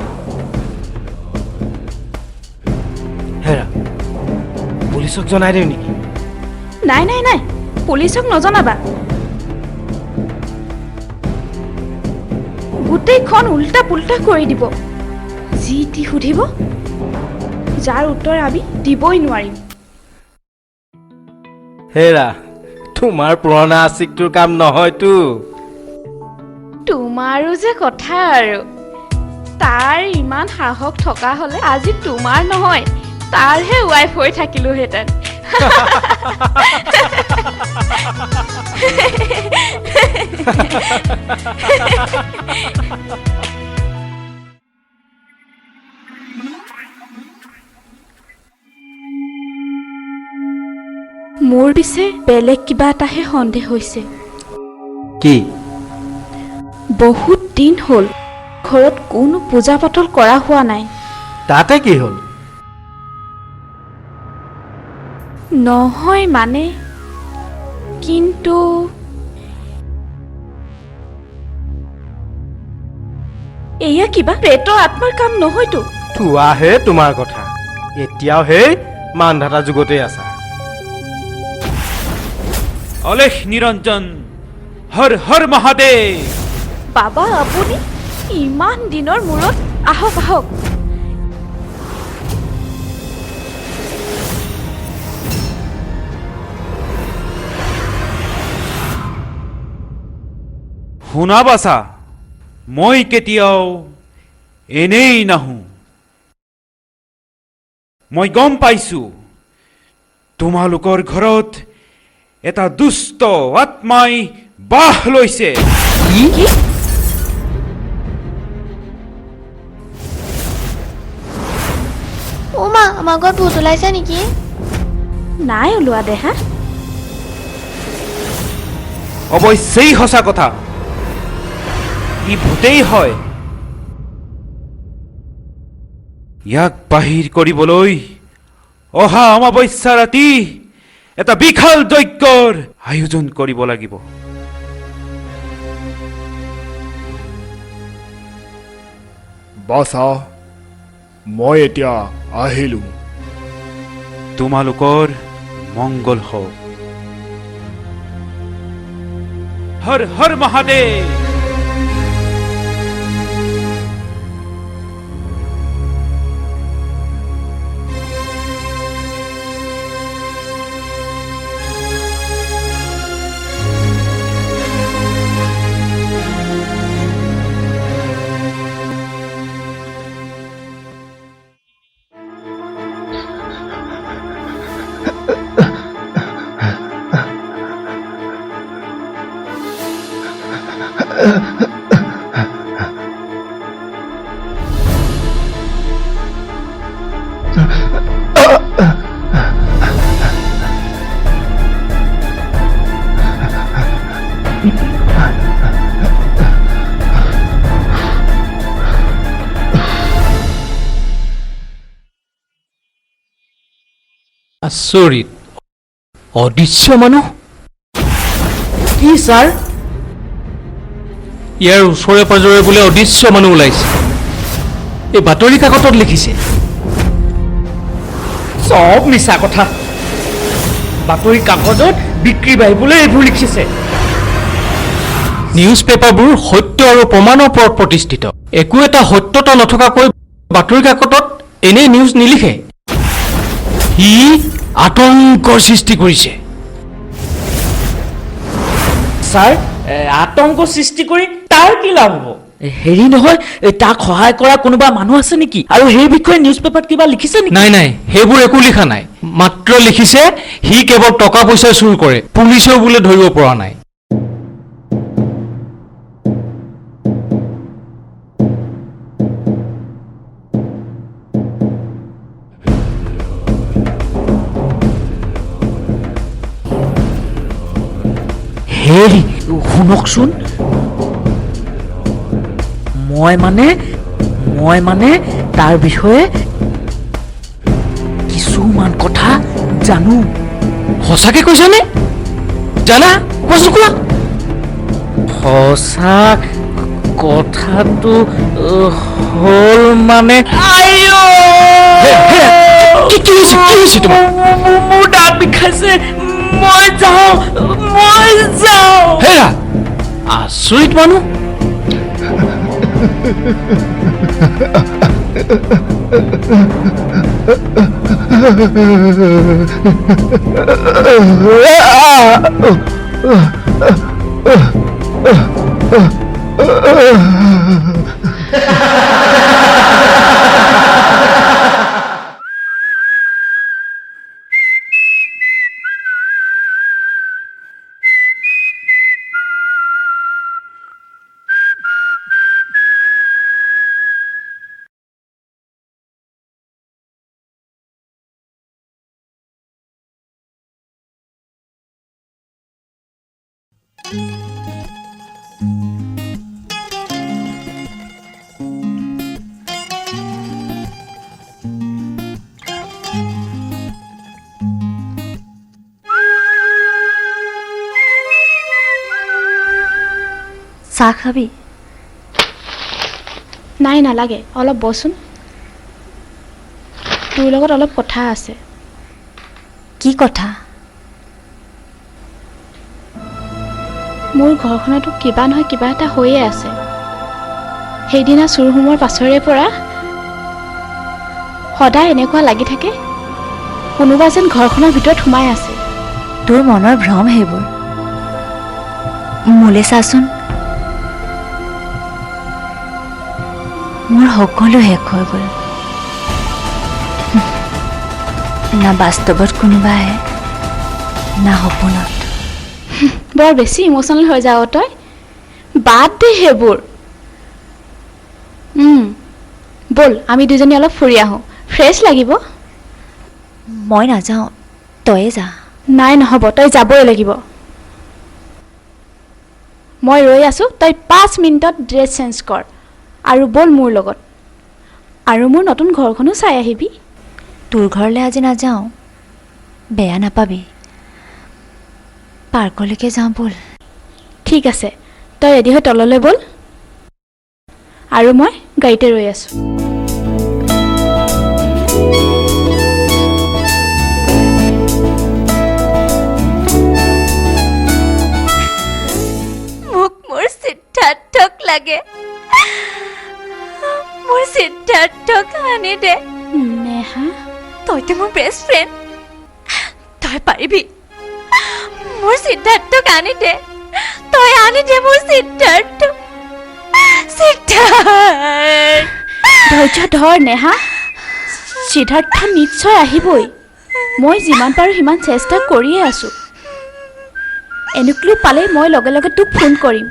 [SPEAKER 6] হেৰা, পুলিচক জনাই দিওঁ নেকি?
[SPEAKER 4] নাই নাই নাই, পুলিচক নজনাবা। গোটেইখন উল্টা পুল্টা কৰি দিব। যি টি সুধিব, যাৰ উত্তৰ আমি দিবই নোৱাৰিম।
[SPEAKER 6] হেৰা, তোমাৰ পুৰণা আছিকটোৰ কাম নহয়তো।
[SPEAKER 4] তোমাৰো যে কথা আৰু। তাৰ ইমান সাহস থকা হ'লে আজি তোমাৰ নহয়, তাৰহে ৱাইফ হৈ থাকিলোহেঁতেন। মোৰ পিছে বেলেগ কিবা এটাহে সন্দেহ হৈছে।
[SPEAKER 6] কি?
[SPEAKER 4] বহুত দিন হ'ল ঘৰত কোনো পূজা পাতল কৰা হোৱা নাই।
[SPEAKER 6] তাতে কি হ'ল?
[SPEAKER 4] নহয় মানে, কিন্তু এয়া কিবা প্ৰেতৰ আত্মাৰ কাম নহয়তো।
[SPEAKER 6] থোৱাহে তোমাৰ কথা, এতিয়াও সেই মানধাতা যুগতে আছা।
[SPEAKER 10] অলেখ নিৰঞ্জন, হৰ হৰ মহাদেৱ।
[SPEAKER 4] বাবা, আপুনি ইমান দিনৰ মূৰত আহক আহক।
[SPEAKER 10] শুনা বাছা, মই কেতিয়াও এনেই নাহোঁ। মই গম পাইছোঁ তোমালোকৰ ঘৰত এটা দুষ্ট আত্মাই বাহ লৈছে।
[SPEAKER 11] মা, আমাৰ ঘৰত ভূত ওলাইছে নেকি?
[SPEAKER 4] নাই ওলোৱা দেহা।
[SPEAKER 10] অৱশ্যেই সঁচা কথা, ই ভূতেই হয়। ইয়াক বাহিৰ কৰিবলৈ অহা অমাৱস্যা ৰাতি এটা বিশাল যজ্ঞৰ আয়োজন কৰিব লাগিব।
[SPEAKER 3] বাছা, মই এতিয়া আহিলোঁ।
[SPEAKER 10] তোমালোকৰ মংগল হওক। হৰ হৰ মহাদেৱ।
[SPEAKER 3] আচৰিত, অদৃশ্য মানুহ। কি ছাৰ?
[SPEAKER 5] ইয়াৰ ওচৰে পাজৰে বোলে অদৃশ্য মানুহ ওলাইছে। এই বাতৰি কাকতত লিখিছে।
[SPEAKER 3] চব মিছা কথা।
[SPEAKER 12] বাতৰি কাকতত বিক্ৰী বাঢ়িবলৈ এইবোৰ লিখিছে।
[SPEAKER 13] নিউজ পেপাৰবোৰ সত্য আৰু প্ৰমাণৰ ওপৰত প্ৰতিষ্ঠিত। একো এটা সত্যতা নথকাকৈ বাতৰি কাকতত এনেই নিউজ নিলিখে। সি আতংকৰ সৃষ্টি কৰিছে।
[SPEAKER 12] ছাৰ আতংক সৃষ্টি কৰি তাৰ কি লাভ হ'ব? হেৰি নহয়, তাক সহায় কৰা কোনোবা মানুহ আছে নেকি? আৰু সেই বিষয়ে নিউজ পেপাৰত কিবা লিখিছে নেকি?
[SPEAKER 13] নাই নাই, সেইবোৰ একো লিখা নাই। মাত্ৰ লিখিছে সি কেৱল টকা পইচা চুৰ কৰে, পুলিচেও বোলে ধৰিব পৰা নাই।
[SPEAKER 12] হেৰি শুনকচোন, মই মানে তাৰ বিষয়ে কিছুমান কথা জানো।
[SPEAKER 13] সঁচাকে কৈছানে? জানা? কোৱাচোন কোৱা।
[SPEAKER 12] সঁচা কথাটো হ'ল মানে
[SPEAKER 13] কি হৈছে তোমাৰ?
[SPEAKER 12] মোৰ দাঁত বিষাইছে, মই যাওঁ।
[SPEAKER 13] হেৰা, আচৰিত মানুহ।
[SPEAKER 7] চাহ খাবি?
[SPEAKER 4] নাই নালাগে, অলপ বচোন। তোৰ লগত অলপ কথা আছে।
[SPEAKER 7] কি কথা?
[SPEAKER 4] মোৰ ঘৰখনতো কিবা নহয় কিবা এটা হৈয়ে আছে। সেইদিনা চুৰ সোমোৱাৰ পাছৰে পৰা সদায় এনেকুৱা লাগি থাকে কোনোবা যেন ঘৰখনৰ ভিতৰত সোমাই আছে।
[SPEAKER 7] তোৰ মনৰ ভ্ৰম সেইবোৰ। মোলে চাচোন, মোৰ সকলো শেষ হৈ গ'ল। না বাস্তৱত কোনোবা আহে, না সপোনত।
[SPEAKER 4] বৰ বেছি ইমোচনেল হৈ যাৱ তই। বাদ দে সেইবোৰ। ব'ল আমি দুজনী অলপ ফুৰি আহোঁ, ফ্ৰেছ লাগিব।
[SPEAKER 7] মই নাযাওঁ, তয়ে যা।
[SPEAKER 4] নাই নহ'ব, তই যাবই লাগিব। মই ৰৈ আছোঁ, তই 5 মিনিটত ড্ৰেছ চেঞ্জ কৰ আৰু ব'ল মোৰ লগত। আৰু মোৰ নতুন ঘৰখনো চাই আহিবি।
[SPEAKER 7] তোৰ ঘৰলৈ আজি নাযাওঁ, বেয়া নাপাবি। পাৰ্কলৈকে যাওঁ ব'ল।
[SPEAKER 4] ঠিক আছে, তই ৰেডি হৈ তললৈ ব'ল আৰু মই গাড়ীতে ৰৈ আছোঁ।
[SPEAKER 7] মোক মোৰ সিদ্ধাৰ্থক লাগে। মোৰ সিদ্ধাৰ্থক আনি দে।
[SPEAKER 4] নেহা,
[SPEAKER 7] তইতো মোৰ বেষ্ট ফ্ৰেণ্ড, তই পাৰিবি। মোৰ সিদ্ধাৰ্থক আনি দে, তই আনি দে মোৰ সিদ্ধাৰ্থক।
[SPEAKER 4] ধৈৰ্য ধৰ নেহা, সিদ্ধাৰ্থ নিশ্চয় আহিবই। মই যিমান পাৰোঁ সিমান চেষ্টা কৰিয়ে আছোঁ। এনুক্লু পালে মই লগে লগে তোক ফোন কৰিম।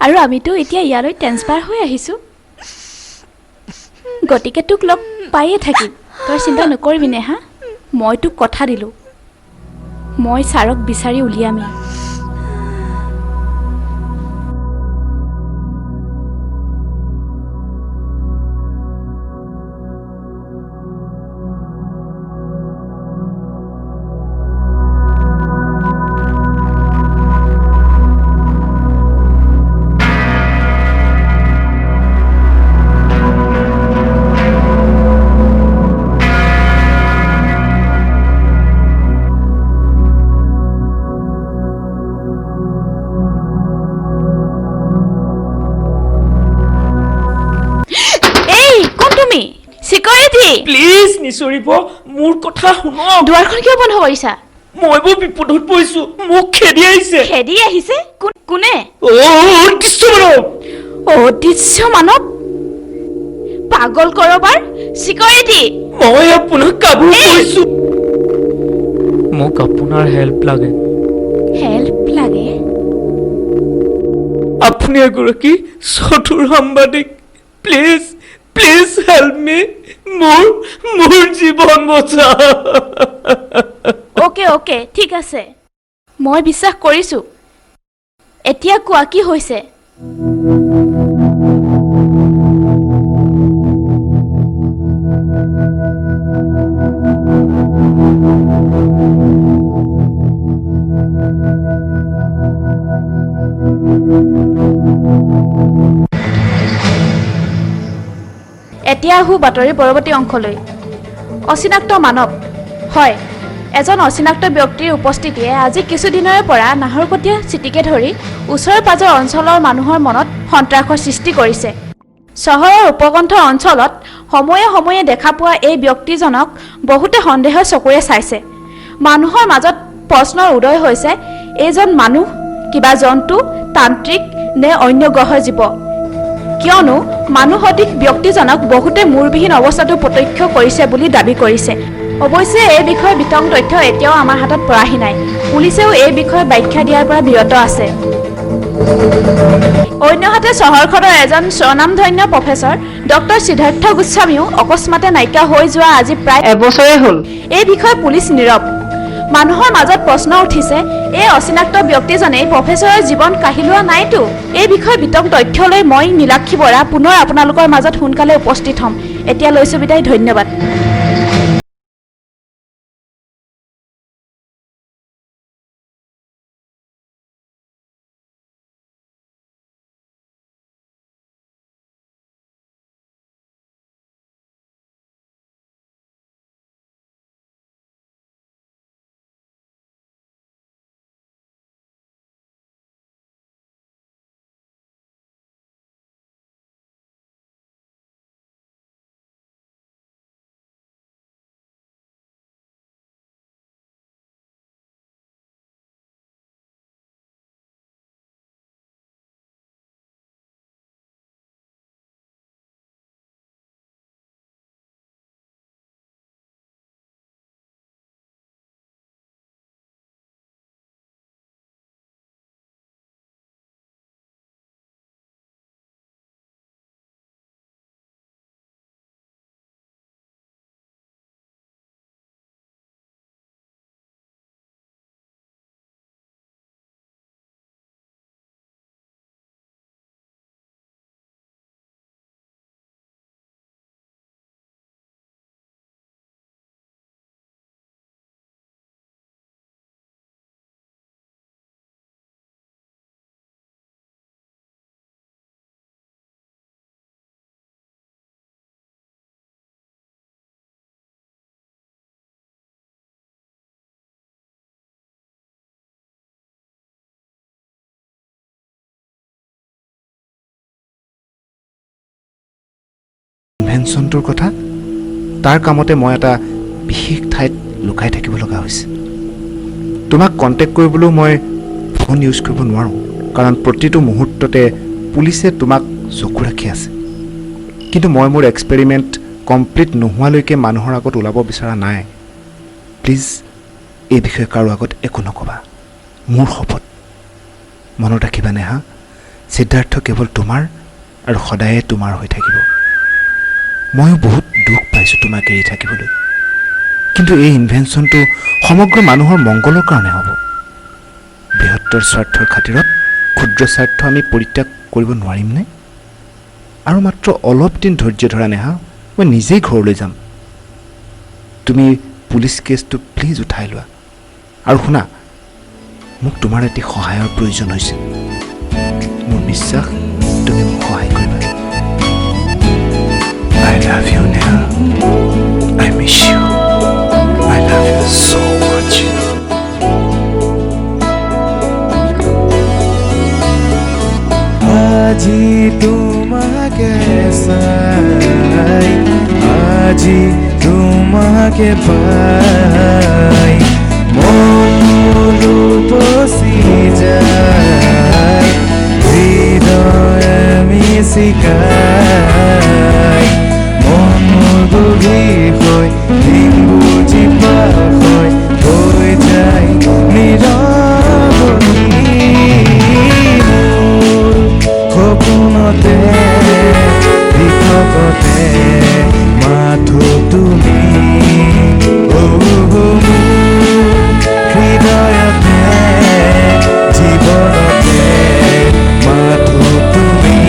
[SPEAKER 4] আৰু আমিতো এতিয়া ইয়ালৈ ট্ৰেন্সফাৰ হৈ আহিছোঁ, গতিকে তোক লগ পায়ে থাকিম। তই চিন্তা নকৰিবি নেহা, মই তোক কথা দিলোঁ, মই ছাৰক বিচাৰি উলিয়ামেই।
[SPEAKER 12] নিচৰিব মোৰ কথা শুনক
[SPEAKER 4] দুৱাৰখন কিয় বন্ধ কৰিছা
[SPEAKER 12] মই বৰ বিপদত পৰিছো মোক খেদি আহিছে
[SPEAKER 4] খেদি আহিছে কোনে
[SPEAKER 12] অদৃশ্য মানৱ
[SPEAKER 4] পাগল কৰবাৰ চিকিউৰিটি
[SPEAKER 12] মই আপোনাক কাবু কৰিছো মোক আপোনাৰ হেল্প লাগে আপুনি এগৰাকী চতুৰ সাংবাদিক প্লিজ হেল্প মি মোৰ জীৱন বচা
[SPEAKER 4] অকে ঠিক আছে মই বিশ্বাস কৰিছো এতিয়া কোৱা কি হৈছে এতিয়া আহো বাতৰিৰ পৰৱৰ্তী অংশলৈ অচিনাক্ত মানৱ হয় এজন অচিনাক্ত ব্যক্তিৰ উপস্থিতিয়ে আজি কিছুদিনৰে পৰা নাহৰকটীয়া চিটিকে ধৰি ওচৰ পাজৰ অঞ্চলৰ মানুহৰ মনত সন্ত্ৰাসৰ সৃষ্টি কৰিছে চহৰৰ উপকণ্ঠ অঞ্চলত সময়ে সময়ে দেখা পোৱা এই ব্যক্তিজনক বহুতে সন্দেহৰ চকুৰে চাইছে মানুহৰ মাজত প্ৰশ্নৰ উদয় হৈছে এইজন মানুহ কিবা জন্তু তান্ত্ৰিক নে অন্য গ্ৰহৰ জীৱ কিয়নো মানুহ সদৃশ ব্যক্তিজনক বহুতে মূৰবিহীন অৱস্থাটো প্ৰত্যক্ষ কৰিছে বুলি দাবী কৰিছে অৱশ্যে এই বিষয়ে বিতং তথ্য এতিয়াও আমাৰ হাতত পৰাহি নাই পুলিচেও এই বিষয়ে ব্যাখ্যা দিয়াৰ পৰা বিৰত আছে অন্যহাতে চহৰখনৰ এজন স্বনামধন্য প্ৰফেচৰ ডক্টৰ সিদ্ধাৰ্থ গোস্বামীও অকস্মাতে নাইকিয়া হৈ যোৱা আজি প্ৰায় এবছৰে হ'ল এই বিষয়ে পুলিচ নীৰৱ মানুহৰ মাজত প্ৰশ্ন উঠিছে এই অচিনাক্ত ব্যক্তিজনে প্ৰফেচৰৰ জীৱন কাঢ়ি লোৱা নাইতো এই বিষয়ে বিতং তথ্যলৈ মই নীলাক্ষী বৰা পুনৰ আপোনালোকৰ মাজত সোনকালে উপস্থিত হ'ম এতিয়া লৈছো বিদায় ধন্যবাদ
[SPEAKER 3] ইনভেনশ্যনটোৰ কথা তাৰ কামতে মই এটা বিশেষ ঠাইত লুকাই থাকিব লগা হৈছে তোমাক কণ্টেক্ট কৰিবলৈও মই ফোন ইউজ কৰিব নোৱাৰোঁ কাৰণ প্ৰতিটো মুহূৰ্ততে পুলিচে তোমাক চকু ৰাখি আছে কিন্তু মই মোৰ এক্সপেৰিমেণ্ট কমপ্লিট নোহোৱালৈকে মানুহৰ আগত ওলাব বিচৰা নাই প্লিজ এই বিষয়ে কাৰো আগত একো নক'বা মোৰ শপত মনত ৰাখিবা নেহা সিদ্ধাৰ্থ কেৱল তোমাৰ আৰু সদায়ে তোমাৰ হৈ থাকিব ময়ো বহুত দুখ পাইছোঁ তোমাক এৰি থাকিবলৈ কিন্তু এই ইনভেনশ্যনটো সমগ্ৰ মানুহৰ মংগলৰ কাৰণে হ'ব বৃহত্তৰ স্বাৰ্থৰ খাতিৰত ক্ষুদ্ৰ স্বাৰ্থ আমি পৰিত্যাগ কৰিব নোৱাৰিমনে আৰু মাত্ৰ অলপ দিন ধৈৰ্য ধৰা নেহা মই নিজেই ঘৰলৈ যাম তুমি পুলিচ কেছটো প্লিজ উঠাই লোৱা আৰু শুনা মোক তোমাৰ এটি সহায়ৰ প্ৰয়োজন হৈছে মোৰ বিশ্বাস তুমি মোক সহায় কৰিবা I love you, Neha. I miss you. I love you so much.
[SPEAKER 9] আজি তোমাকে চাই আজি তোমাকে পাই মন উপচি যায় হৃদয় মিচিকাই মন গভীৰ হৈ দিন বুজি পায় হৈ যায় নিৰৱধি মোৰ সপোনতে দিশতে মাথো তুমি হৃদয়তে জীৱনতে মাথো তুমি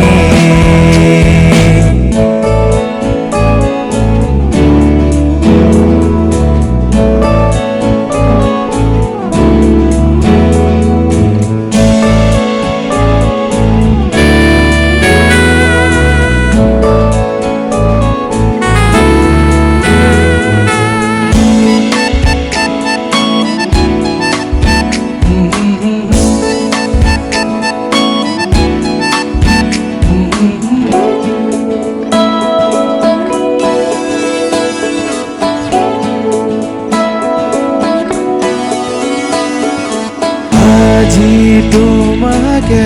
[SPEAKER 9] আজি তোমাকে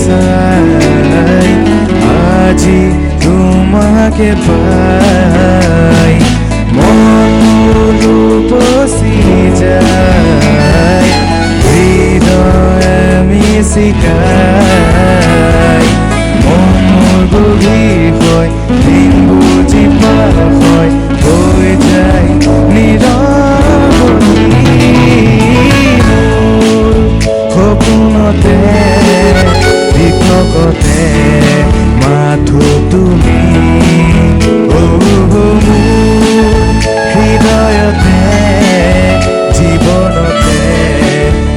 [SPEAKER 9] চাই আজি তোমাকে পাই মন উপচি যায় হৃদয় মিচিকাই মন গভীৰ হৈ দিন বুজি পায় হৈ যায় নিৰৱধি সপোনতে দিশতে মাথো তুমি হৃদয়তে জীৱনতে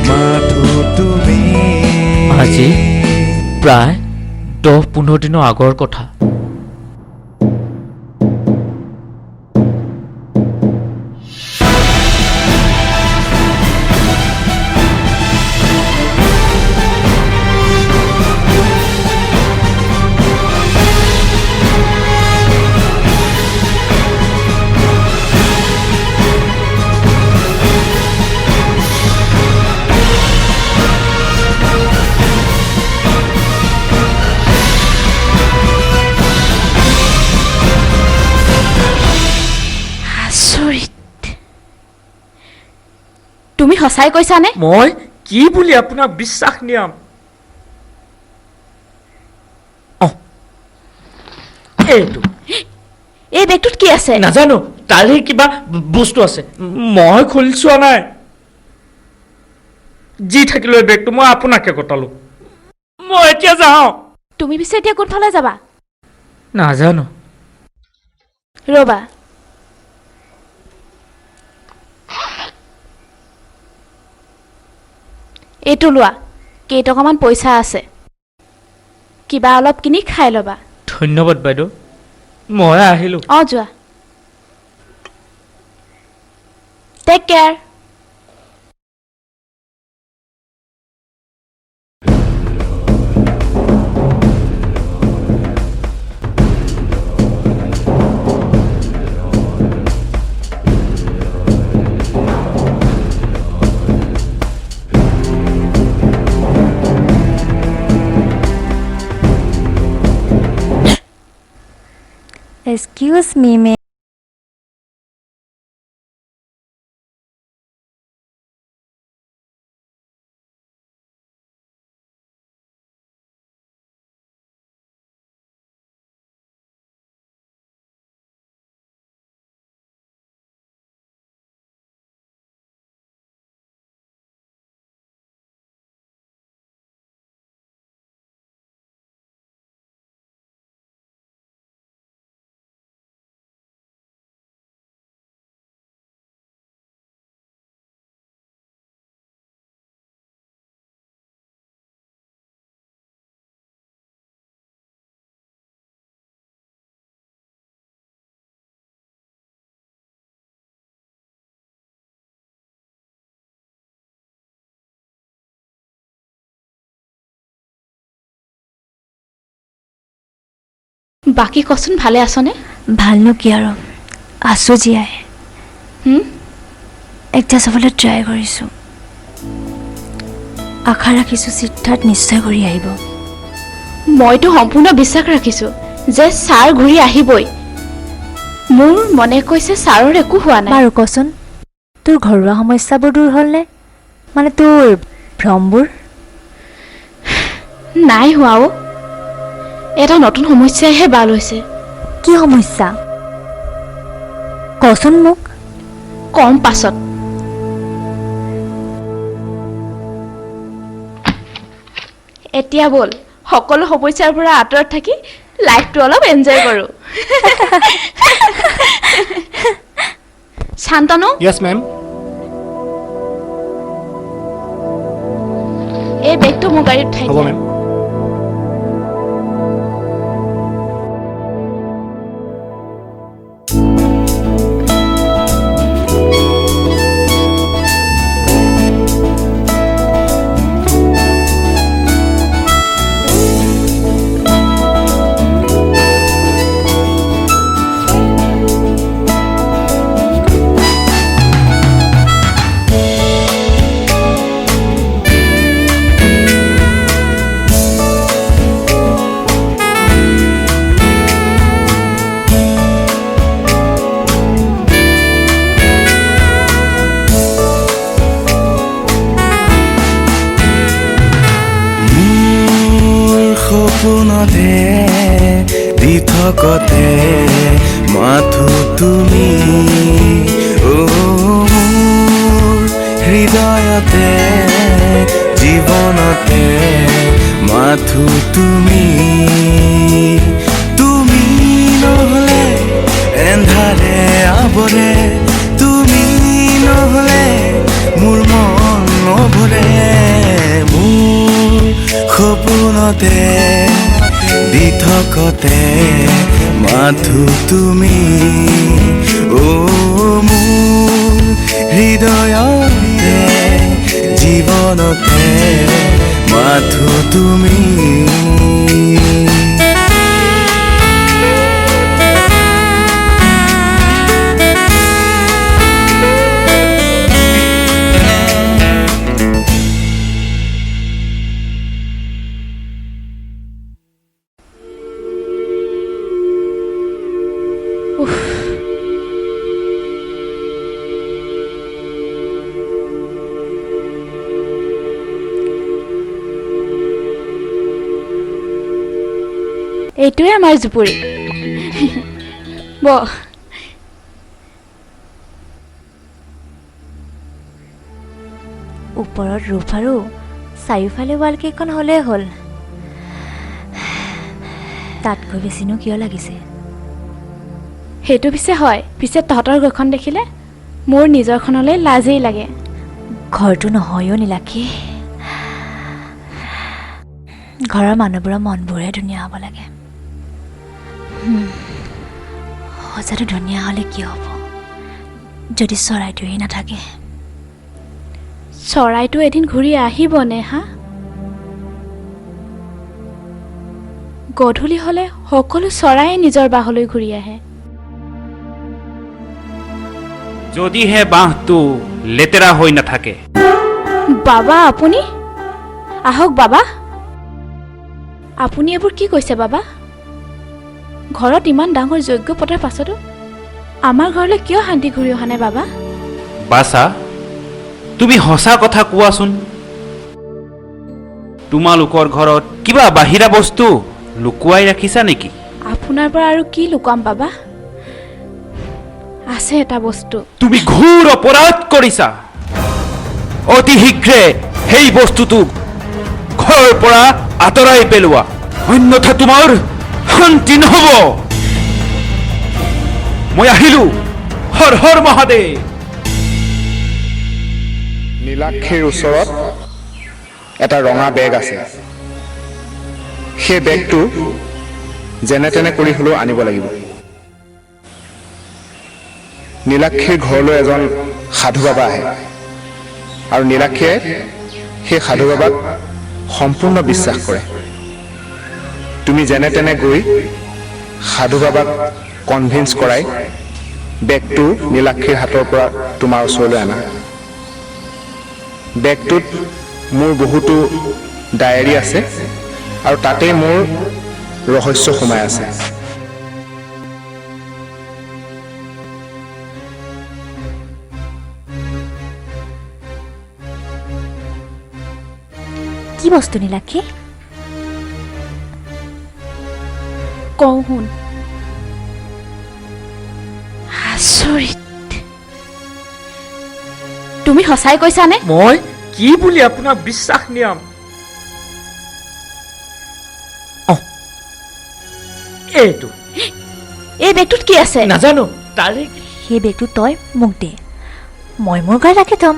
[SPEAKER 9] মাথো তুমি
[SPEAKER 12] আজি প্ৰায় 10-15 দিনৰ আগৰ কথা
[SPEAKER 4] তুমি সঁচাই কৈছানে
[SPEAKER 12] মই কি বুলি আপোনাক বিশ্বাস নিয়াম এইটো
[SPEAKER 4] এই বেগটোত কি আছে
[SPEAKER 12] নাজানো তাৰে কিবা বস্তু আছে মই খুলি চোৱা নাই যি থাকিলে বেগটো মই আপোনাকে কটালো মই এতিয়া যাওঁ
[SPEAKER 4] তুমি পিছে এতিয়া কোনফালে যাবা
[SPEAKER 12] নাজানো
[SPEAKER 4] ৰবা এইটো লোৱা কেইটকামান পইচা আছে কিবা অলপ কিনি খাই ল'বা
[SPEAKER 12] ধন্যবাদ বাইদেউ মই আহিলো
[SPEAKER 4] যোৱা tech care
[SPEAKER 7] Excuse me, ma'am.
[SPEAKER 4] বাকী কচোন ভালে আছনে
[SPEAKER 7] ভালনো কি আৰু আছো জীয়াই এডজাষ্ট হ'বলৈ ট্ৰাই কৰিছোঁ। আশা ৰাখিছোঁ সিদ্ধাৰ্থ নিশ্চয় ঘূৰি আহিব।
[SPEAKER 4] মইতো সম্পূৰ্ণ বিশ্বাস ৰাখিছোঁ যে ছাৰ ঘূৰি আহিবই। মোৰ মনে কৈছে ছাৰৰ একো হোৱা নাই।
[SPEAKER 7] বাৰু কচোন, তোৰ ঘৰুৱা সমস্যাবোৰ দূৰ হ'লনে? মানে তোৰ ভ্ৰমবোৰ?
[SPEAKER 4] নাই হোৱাও, এটা নতুন সমস্যাইহে বাল হৈছে।
[SPEAKER 7] কি সমস্যা কচোন মোক।
[SPEAKER 4] কম পাছত। এতিয়া ব'ল সকলো সমস্যাৰ পৰা আঁতৰত থাকি লাইফটো অলপ এনজয় কৰোঁ। শান্তনু,
[SPEAKER 3] য়েছ মেম।
[SPEAKER 4] এই বেগটো মোৰ গাড়ীত উঠাই
[SPEAKER 3] হ'ব
[SPEAKER 4] দিয়া।
[SPEAKER 3] মেম।
[SPEAKER 9] সপোনতে দি থকতে মাথো তুমি, হৃদয়তে জীৱনতে মাথো তুমি। তুমি নহ'লে এন্ধাৰে আৱৰে, তুমি নহ'লে মোৰ মন নভৰে। মোৰ সপোনতে দি থকতে মাথো তুমি, মোৰ হৃদয়তে জীৱনতে মাথো তুমি।
[SPEAKER 4] এইটোৱে আমাৰ জুপুৰি। বহ।
[SPEAKER 7] ওপৰত ৰূপ আৰু চাৰিওফালে ৱালকেইখন হ'লেই হ'ল। তাতকৈ বেছিনো কিয় লাগিছে?
[SPEAKER 4] সেইটো পিছে হয়, পিছে তহঁতৰ ঘৰখন দেখিলে মোৰ নিজৰখনলৈ লাজেই লাগে।
[SPEAKER 7] ঘৰটো নহয়ো নীলাক্ষী, ঘৰৰ মানুহবোৰৰ মনবোৰহে ধুনীয়া হ'ব লাগে। সঁচাটো ধুনীয়া হ'লে কি হ'ব যদি চৰাইটোৱেই নাথাকে?
[SPEAKER 4] চৰাইটো এদিন ঘূৰি আহিব নেহা। গধূলি হ'লে সকলো চৰাইয়ে নিজৰ বাহলৈ ঘূৰি আহে।
[SPEAKER 10] যদিহে বাঁহটো লেতেৰা হৈ নাথাকে।
[SPEAKER 4] বাবা আপুনি আহক। বাবা আপুনি এইবোৰ কি কৈছে? বাবা ঘৰত ইমান ডাঙৰ যজ্ঞ পতাৰ পাছতো আমাৰ ঘৰলৈ কিয় শান্তি ঘূৰি অহা নাই? বাবা
[SPEAKER 10] বাছা, তুমি সঁচা কথা কোৱাচোন। তোমালোকৰ ঘৰত কিবা বাহিৰা বস্তু লুকুৱাই ৰাখিছা নেকি?
[SPEAKER 4] আপোনাৰ পৰা আৰু কি লুকাম বাবা? আছে এটা বস্তু।
[SPEAKER 10] তুমি ঘোৰ অপৰাধ কৰিছা। অতি শীঘ্ৰে সেই বস্তুটো ঘৰৰ পৰা আঁতৰাই পেলোৱা, অন্যথা তোমাৰ শান্তি নহ'ব। মই আহিলো। হৰ হৰ মহাদেৱ।
[SPEAKER 14] নীলাক্ষীৰ ওচৰত এটা ৰঙা বেগ আছে। সেই বেগটো যেনে তেনে কৰি হ'লেও আনিব লাগিব। নীলাক্ষীৰ ঘৰলৈ এজন সাধু বাবা আহে আৰু নীলাক্ষীয়ে সেই সাধু বাবাক সম্পূৰ্ণ বিশ্বাস কৰে। তুমি যেনে তেনে গৈ সাধু বাবাক কনভিন্স কৰাই বেগটো নীলাক্ষীৰ হাতৰ পৰা তোমাৰ ওচৰলৈ আনা। বেগটোত মোৰ বহুতো ডায়েৰী আছে আৰু তাতেই মোৰ ৰহস্য সোমাই আছে।
[SPEAKER 7] কি বস্তু নীলাক্ষী?
[SPEAKER 4] কওঁ শুন। আচৰিত, তুমি সঁচাই কৈছানে?
[SPEAKER 12] মই কি বুলি আপোনাৰ বিশ্বাস নিয়াম? এইটো
[SPEAKER 4] এই বেগটোত কি আছে
[SPEAKER 12] নাজানো। তাৰে
[SPEAKER 7] সেই বেগটো তই মোক দে, মই মোৰ ঘৰত ৰাখি থ'ম।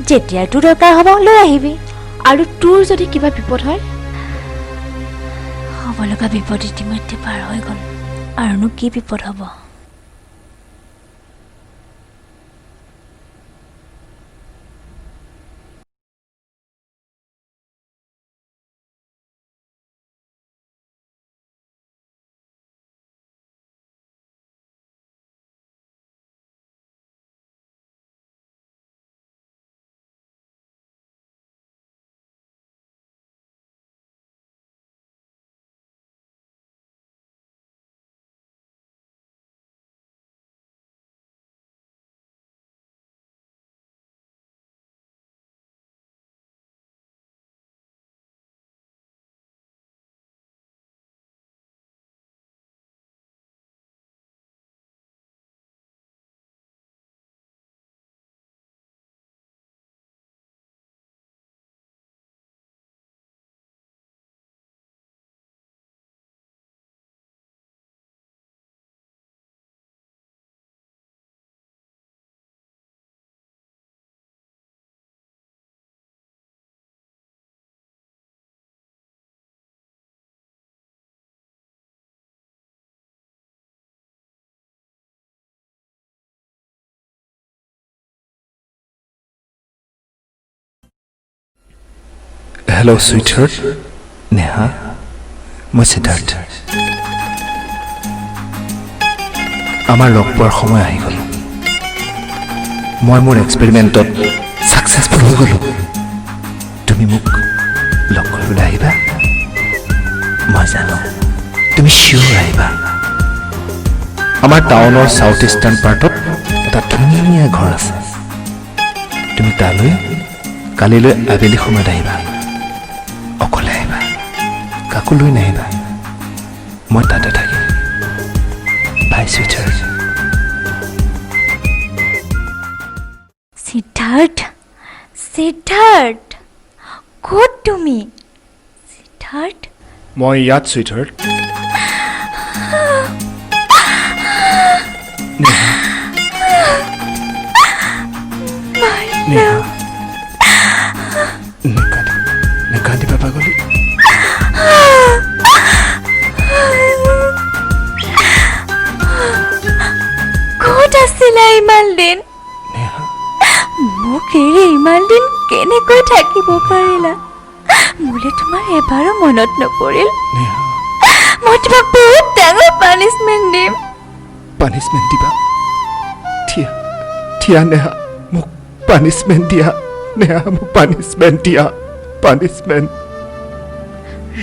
[SPEAKER 7] যেতিয়াই তোৰ দৰকাৰ হ'ব লৈ আহিবি।
[SPEAKER 4] আৰু তোৰ যদি কিবা বিপদ হয়?
[SPEAKER 7] হ'ব লগা বিপদ ইতিমধ্যে পাৰ হৈ গ'ল, আৰুনো কি বিপদ হ'ব?
[SPEAKER 3] হেল্ল' চুইটহাৰ্ট, নেহা, মই সিদ্ধাৰ্থ। আমাৰ লগ পোৱাৰ সময় আহি গ'ল। মই মোৰ এক্সপেৰিমেণ্টত ছাকচেছফুল হৈ গ'লোঁ। তুমি মোক লগ কৰিবলৈ আহিবা? মই জানো তুমি চিয়'ৰ আহিবা। আমাৰ টাউনৰ চাউথ ইষ্টাৰ্ণ পাৰ্টত এটা ধুনীয়া ঘৰ আছে। তুমি তালৈ কালিলৈ আবেলি সময়ত আহিবা। অকলে আহিবা, কাকো লৈ নাহিবা। মই তাতে থাকিম। বাই চুইটহাৰ্ট।
[SPEAKER 7] সিদ্ধাৰ্থ, সিদ্ধাৰ্থ, ক'ত তুমি? সিদ্ধাৰ্থ,
[SPEAKER 3] মই ইয়াত চুইটহাৰ্ট। নেকান্দিবা পাগলী।
[SPEAKER 7] ক'ত আছিলা ইমান দিন? মোক এৰি ইমান দিন কেনেকৈ থাকিব পাৰিলা? মোলে তোমাৰ এবাৰো মনত নপৰিল? মই তোমাক বহুত ডাঙৰ পানিছমেণ্ট দিম।
[SPEAKER 3] পানিছমেণ্ট দিবা? থিয়া নেহা, মোক পানিছমেণ্ট দিয়া। নেহা, মোক পানিছমেণ্ট দিয়া। পানিছমেণ্ট।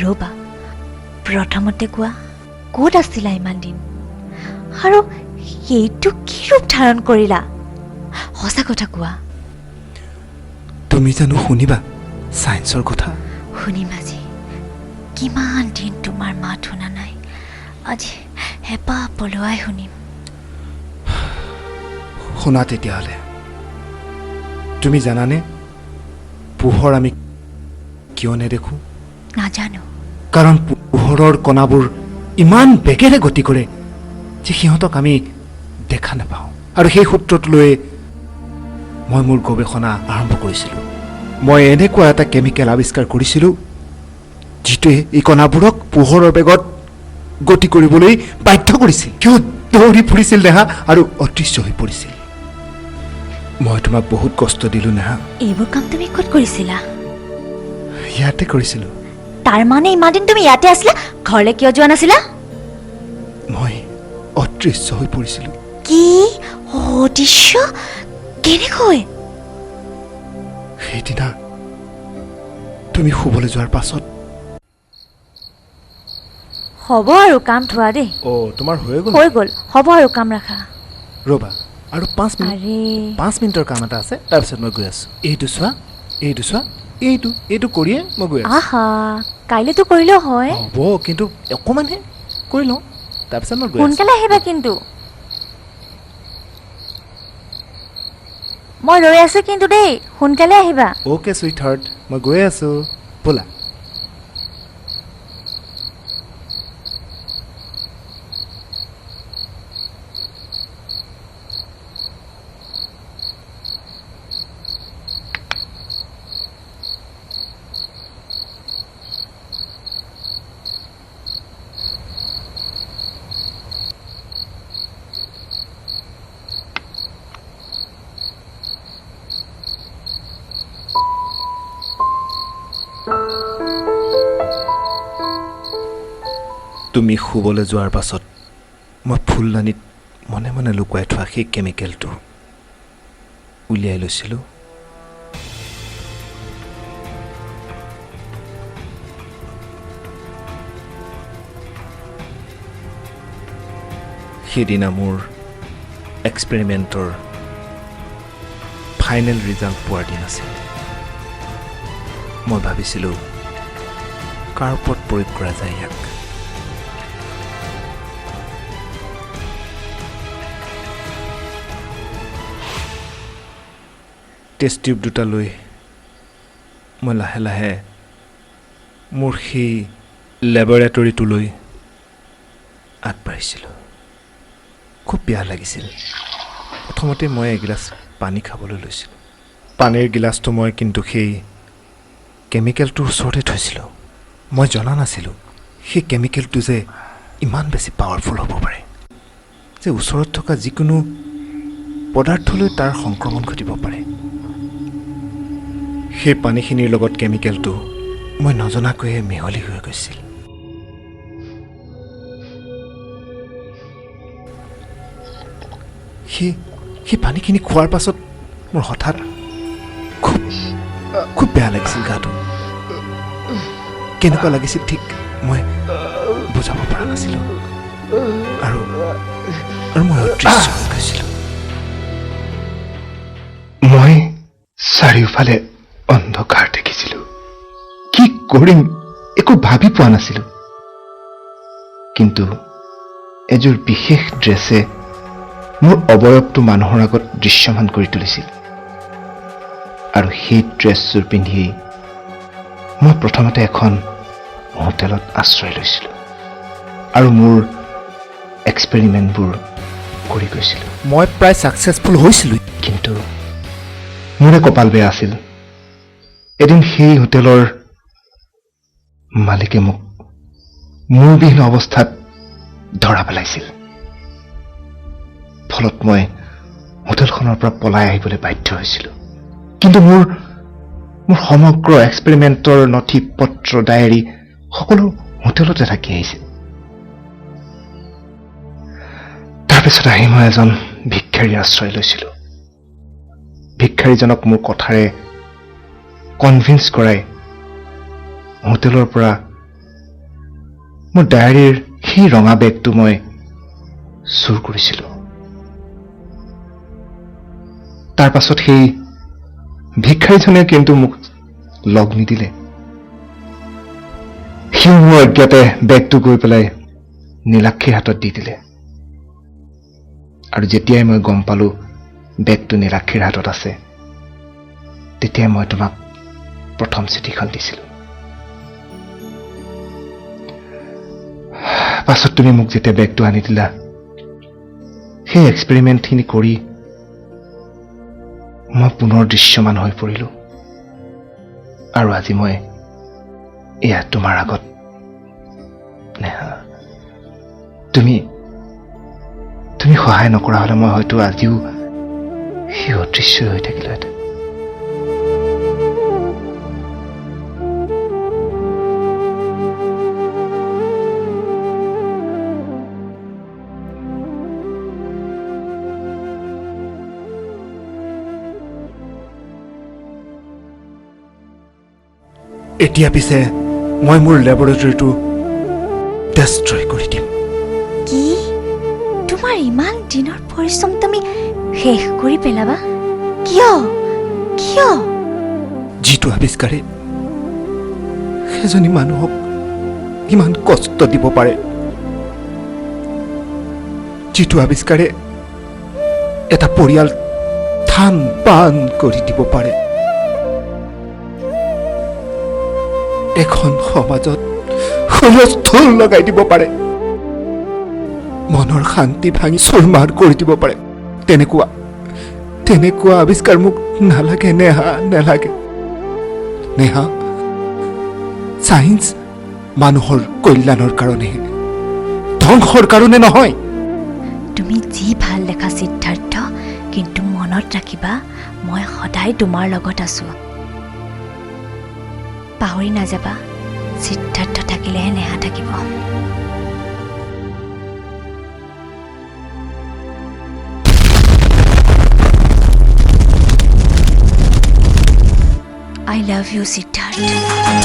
[SPEAKER 7] ৰ'বা, প্ৰথমতে কোৱা, ক'ত আছিলা ইমান দিন? আৰু সেইটো কি ৰূপ ধাৰণ কৰিলা? সঁচা কথা কোৱা।
[SPEAKER 3] তুমি জানো শুনিবা চায়েন্সৰ কথা?
[SPEAKER 7] শুনিম আজি। কিমান দিন তোমাৰ মাত শুনা নাই, আজি হেঁপাহ পলোৱাই শুনিম।
[SPEAKER 3] শুনা তেতিয়াহ'লে। তুমি জানানে পোহৰ আমি কিয় নেদেখোঁ?
[SPEAKER 7] নাজানো।
[SPEAKER 3] কাৰণ পোহৰৰ কণাবোৰ ইমান বেগেৰে গতি কৰে যে সিহঁতক আমি দেখা নাপাওঁ। আৰু সেই সূত্ৰটো লৈ মই মোৰ গৱেষণা আৰম্ভ কৰিছিলোঁ। মই এনেকুৱা এটা কেমিকেল আৱিষ্কাৰ কৰিছিলোঁ যিটোৱে এই কণাবোৰক পোহৰৰ বেগত গতি কৰিবলৈ বাধ্য কৰিছিল। কিয় দৌৰি ফুৰিছিল নেহা আৰু অদৃশ্য হৈ পৰিছিল। মই তোমাক বহুত কষ্ট দিলোঁ নেহা।
[SPEAKER 7] এইবোৰ কাম তুমি ক'ত কৰিছিলা?
[SPEAKER 3] ইয়াতে কৰিছিলোঁ।
[SPEAKER 7] তাৰ মানে ইমান দিন তুমি ইয়াতে আছিলা, ঘৰলৈ কিয় যোৱা নাছিলা?
[SPEAKER 3] মই অদৃশ্য হৈ পৰিছিলোঁ।
[SPEAKER 7] কি অদৃশ্য কেনেকৈ?
[SPEAKER 3] সেইদিনা তুমি শুবলৈ যোৱাৰ পাছত।
[SPEAKER 7] হ'ব আৰু কাম থোৱা দেই।
[SPEAKER 3] তোমাৰ হৈ
[SPEAKER 7] গ'ল। হ'ব আৰু কাম ৰাখা।
[SPEAKER 3] ৰ'বা আৰু 5 মিনিটৰ কাম এটা আছে, তাৰপিছত মই গৈ আছোঁ। এইটো চোৱা, এইটো কৰিয়ে মই গৈ আছোঁ।
[SPEAKER 7] আহা, কাইলৈতো কৰিলেও হয়।
[SPEAKER 3] হ'ব, কিন্তু অকণমানহে কৰি লওঁ, তাৰপিছত মই গৈ আছোঁ।
[SPEAKER 7] সোনকালে আহিবা কিন্তু। মই ৰৈ আছো কিন্তু দেই, সোনকালে আহিবা।
[SPEAKER 3] অ'কে চুইট হাৰ্ট, মই গৈ আছোঁ, ব'লা। তুমি শুবলৈ যোৱাৰ পাছত মই ফুলদানিত মনে মনে লুকুৱাই থোৱা সেই কেমিকেলটো উলিয়াই লৈছিলোঁ। সেইদিনা মোৰ এক্সপেৰিমেণ্টৰ ফাইনেল ৰিজাল্ট পোৱাৰ দিন আছিল। মই ভাবিছিলোঁ কাৰ ওপৰত প্ৰয়োগ কৰা যায় ইয়াক। টেষ্ট টিউব দুটা লৈ মই লাহে লাহে মোৰ সেই লেবৰেটৰীটোলৈ আগবাঢ়িছিলোঁ। খুব বেয়া লাগিছিল। প্ৰথমতে মই এগিলাচ পানী খাবলৈ লৈছিলোঁ। পানীৰ গিলাচটো মই কিন্তু সেই কেমিকেলটোৰ ওচৰতে থৈছিলোঁ। মই জনা নাছিলোঁ সেই কেমিকেলটো যে ইমান বেছি পাৱাৰফুল হ'ব পাৰে, যে ওচৰত থকা যিকোনো পদাৰ্থলৈ তাৰ সংক্ৰমণ ঘটিব পাৰে। সেই পানীখিনিৰ লগত কেমিকেলটো মই নজনাকৈয়ে মিহলি হৈ গৈছিল। সেই পানীখিনি খোৱাৰ পাছত মোৰ হঠাৎ খুব বেয়া লাগিছিল গাটো। কেনেকুৱা লাগিছিল ঠিক মই বুজাব পৰা নাছিলোঁ, আৰু মই অদৃশ্য হৈ গৈছিলোঁ। মই চাৰিওফালে অন্ধকাৰ দেখিছিলোঁ। কি কৰিম একো ভাবি পোৱা নাছিলোঁ। কিন্তু এযোৰ বিশেষ ড্ৰেছে মোৰ অৱয়ৱটো মানুহৰ আগত দৃশ্যমান কৰি তুলিছিল, আৰু সেই ড্ৰেছযোৰ পিন্ধিয়েই মই প্ৰথমতে এখন হোটেলত আশ্ৰয় লৈছিলোঁ আৰু মোৰ এক্সপেৰিমেণ্টবোৰ কৰি গৈছিলোঁ। মই প্ৰায় ছাকচেছফুল হৈছিলোঁ, কিন্তু মোৰে কপাল বেয়া আছিল। এদিন সেই হোটেলৰ মালিকে মোক মূৰবিহীন অৱস্থাত ধৰা পেলাইছিল। ফলত মই হোটেলখনৰ পৰা পলাই আহিবলৈ বাধ্য হৈছিলোঁ। কিন্তু মোৰ সমগ্ৰ এক্সপেৰিমেণ্টৰ নথি পত্ৰ, ডায়েৰী সকলো হোটেলতে থাকি আহিছিল। তাৰপিছত আহি মই এজন ভিক্ষাৰীৰ আশ্ৰয় লৈছিলোঁ। ভিক্ষাৰীজনক মোৰ কথাৰে কনভিন্স কৰাই হোটেলৰ পৰা মোৰ ডায়েৰীৰ সেই ৰঙা বেগটো মই চুৰ কৰিছিলোঁ। তাৰ পাছত সেই ভিক্ষাৰীজনে কিন্তু মোক লগ নিদিলে। সিও মোৰ অজ্ঞাতে বেগটো গৈ পেলাই নীলাক্ষীৰ হাতত দি দিলে। আৰু যেতিয়াই মই গম পালোঁ বেগটো নীলাক্ষীৰ হাতত আছে, তেতিয়াই মই তোমাক প্ৰথম চিঠিখন দিছিলোঁ। পাছত তুমি মোক যেতিয়া বেগটো আনি দিলা, সেই এক্সপেৰিমেণ্টখিনি কৰি মই পুনৰ দৃশ্যমান হৈ পৰিলোঁ, আৰু আজি মই এয়া তোমাৰ আগত। তুমি সহায় নকৰা হ'লে মই হয়তো আজিও সেই অদৃশ্য হৈ থাকিলোহেঁতেন। এতিয়া পিছে মই মোৰ লেবৰেটৰীটো ডেষ্ট্ৰয় কৰি দিম।
[SPEAKER 7] কি তোমাৰ ইমান দিনৰ পৰিশ্ৰম তুমি শেষ কৰি পেলাবা? কিয় কিয়?
[SPEAKER 3] যিটো আৱিষ্কাৰে সেইজনী মানুহক ইমান কষ্ট দিব পাৰে, যিটো আৱিষ্কাৰে এটা পৰিয়াল থান পান কৰি দিব পাৰে, এখন সমাজত হুলস্থুল লগাই দিব পাৰে, মনৰ শান্তি ভাঙি চুৰমাৰ কৰি দিব পাৰে, তেনেকুৱা আৱিষ্কাৰ মোক নালাগে নেহা, নালাগে। নেহা, চায়েন্স মানুহৰ কল্যাণৰ কাৰণেহে, ধ্বংসৰ কাৰণে নহয়।
[SPEAKER 7] তুমি যি ভাল দেখা সিদ্ধাৰ্থ, কিন্তু মনত ৰাখিবা মই সদায় তোমাৰ লগত আছো। পাহৰি নাযাবা, সিদ্ধাৰ্থ থাকিলেহে নেহা থাকিব। I love you, Siddharth.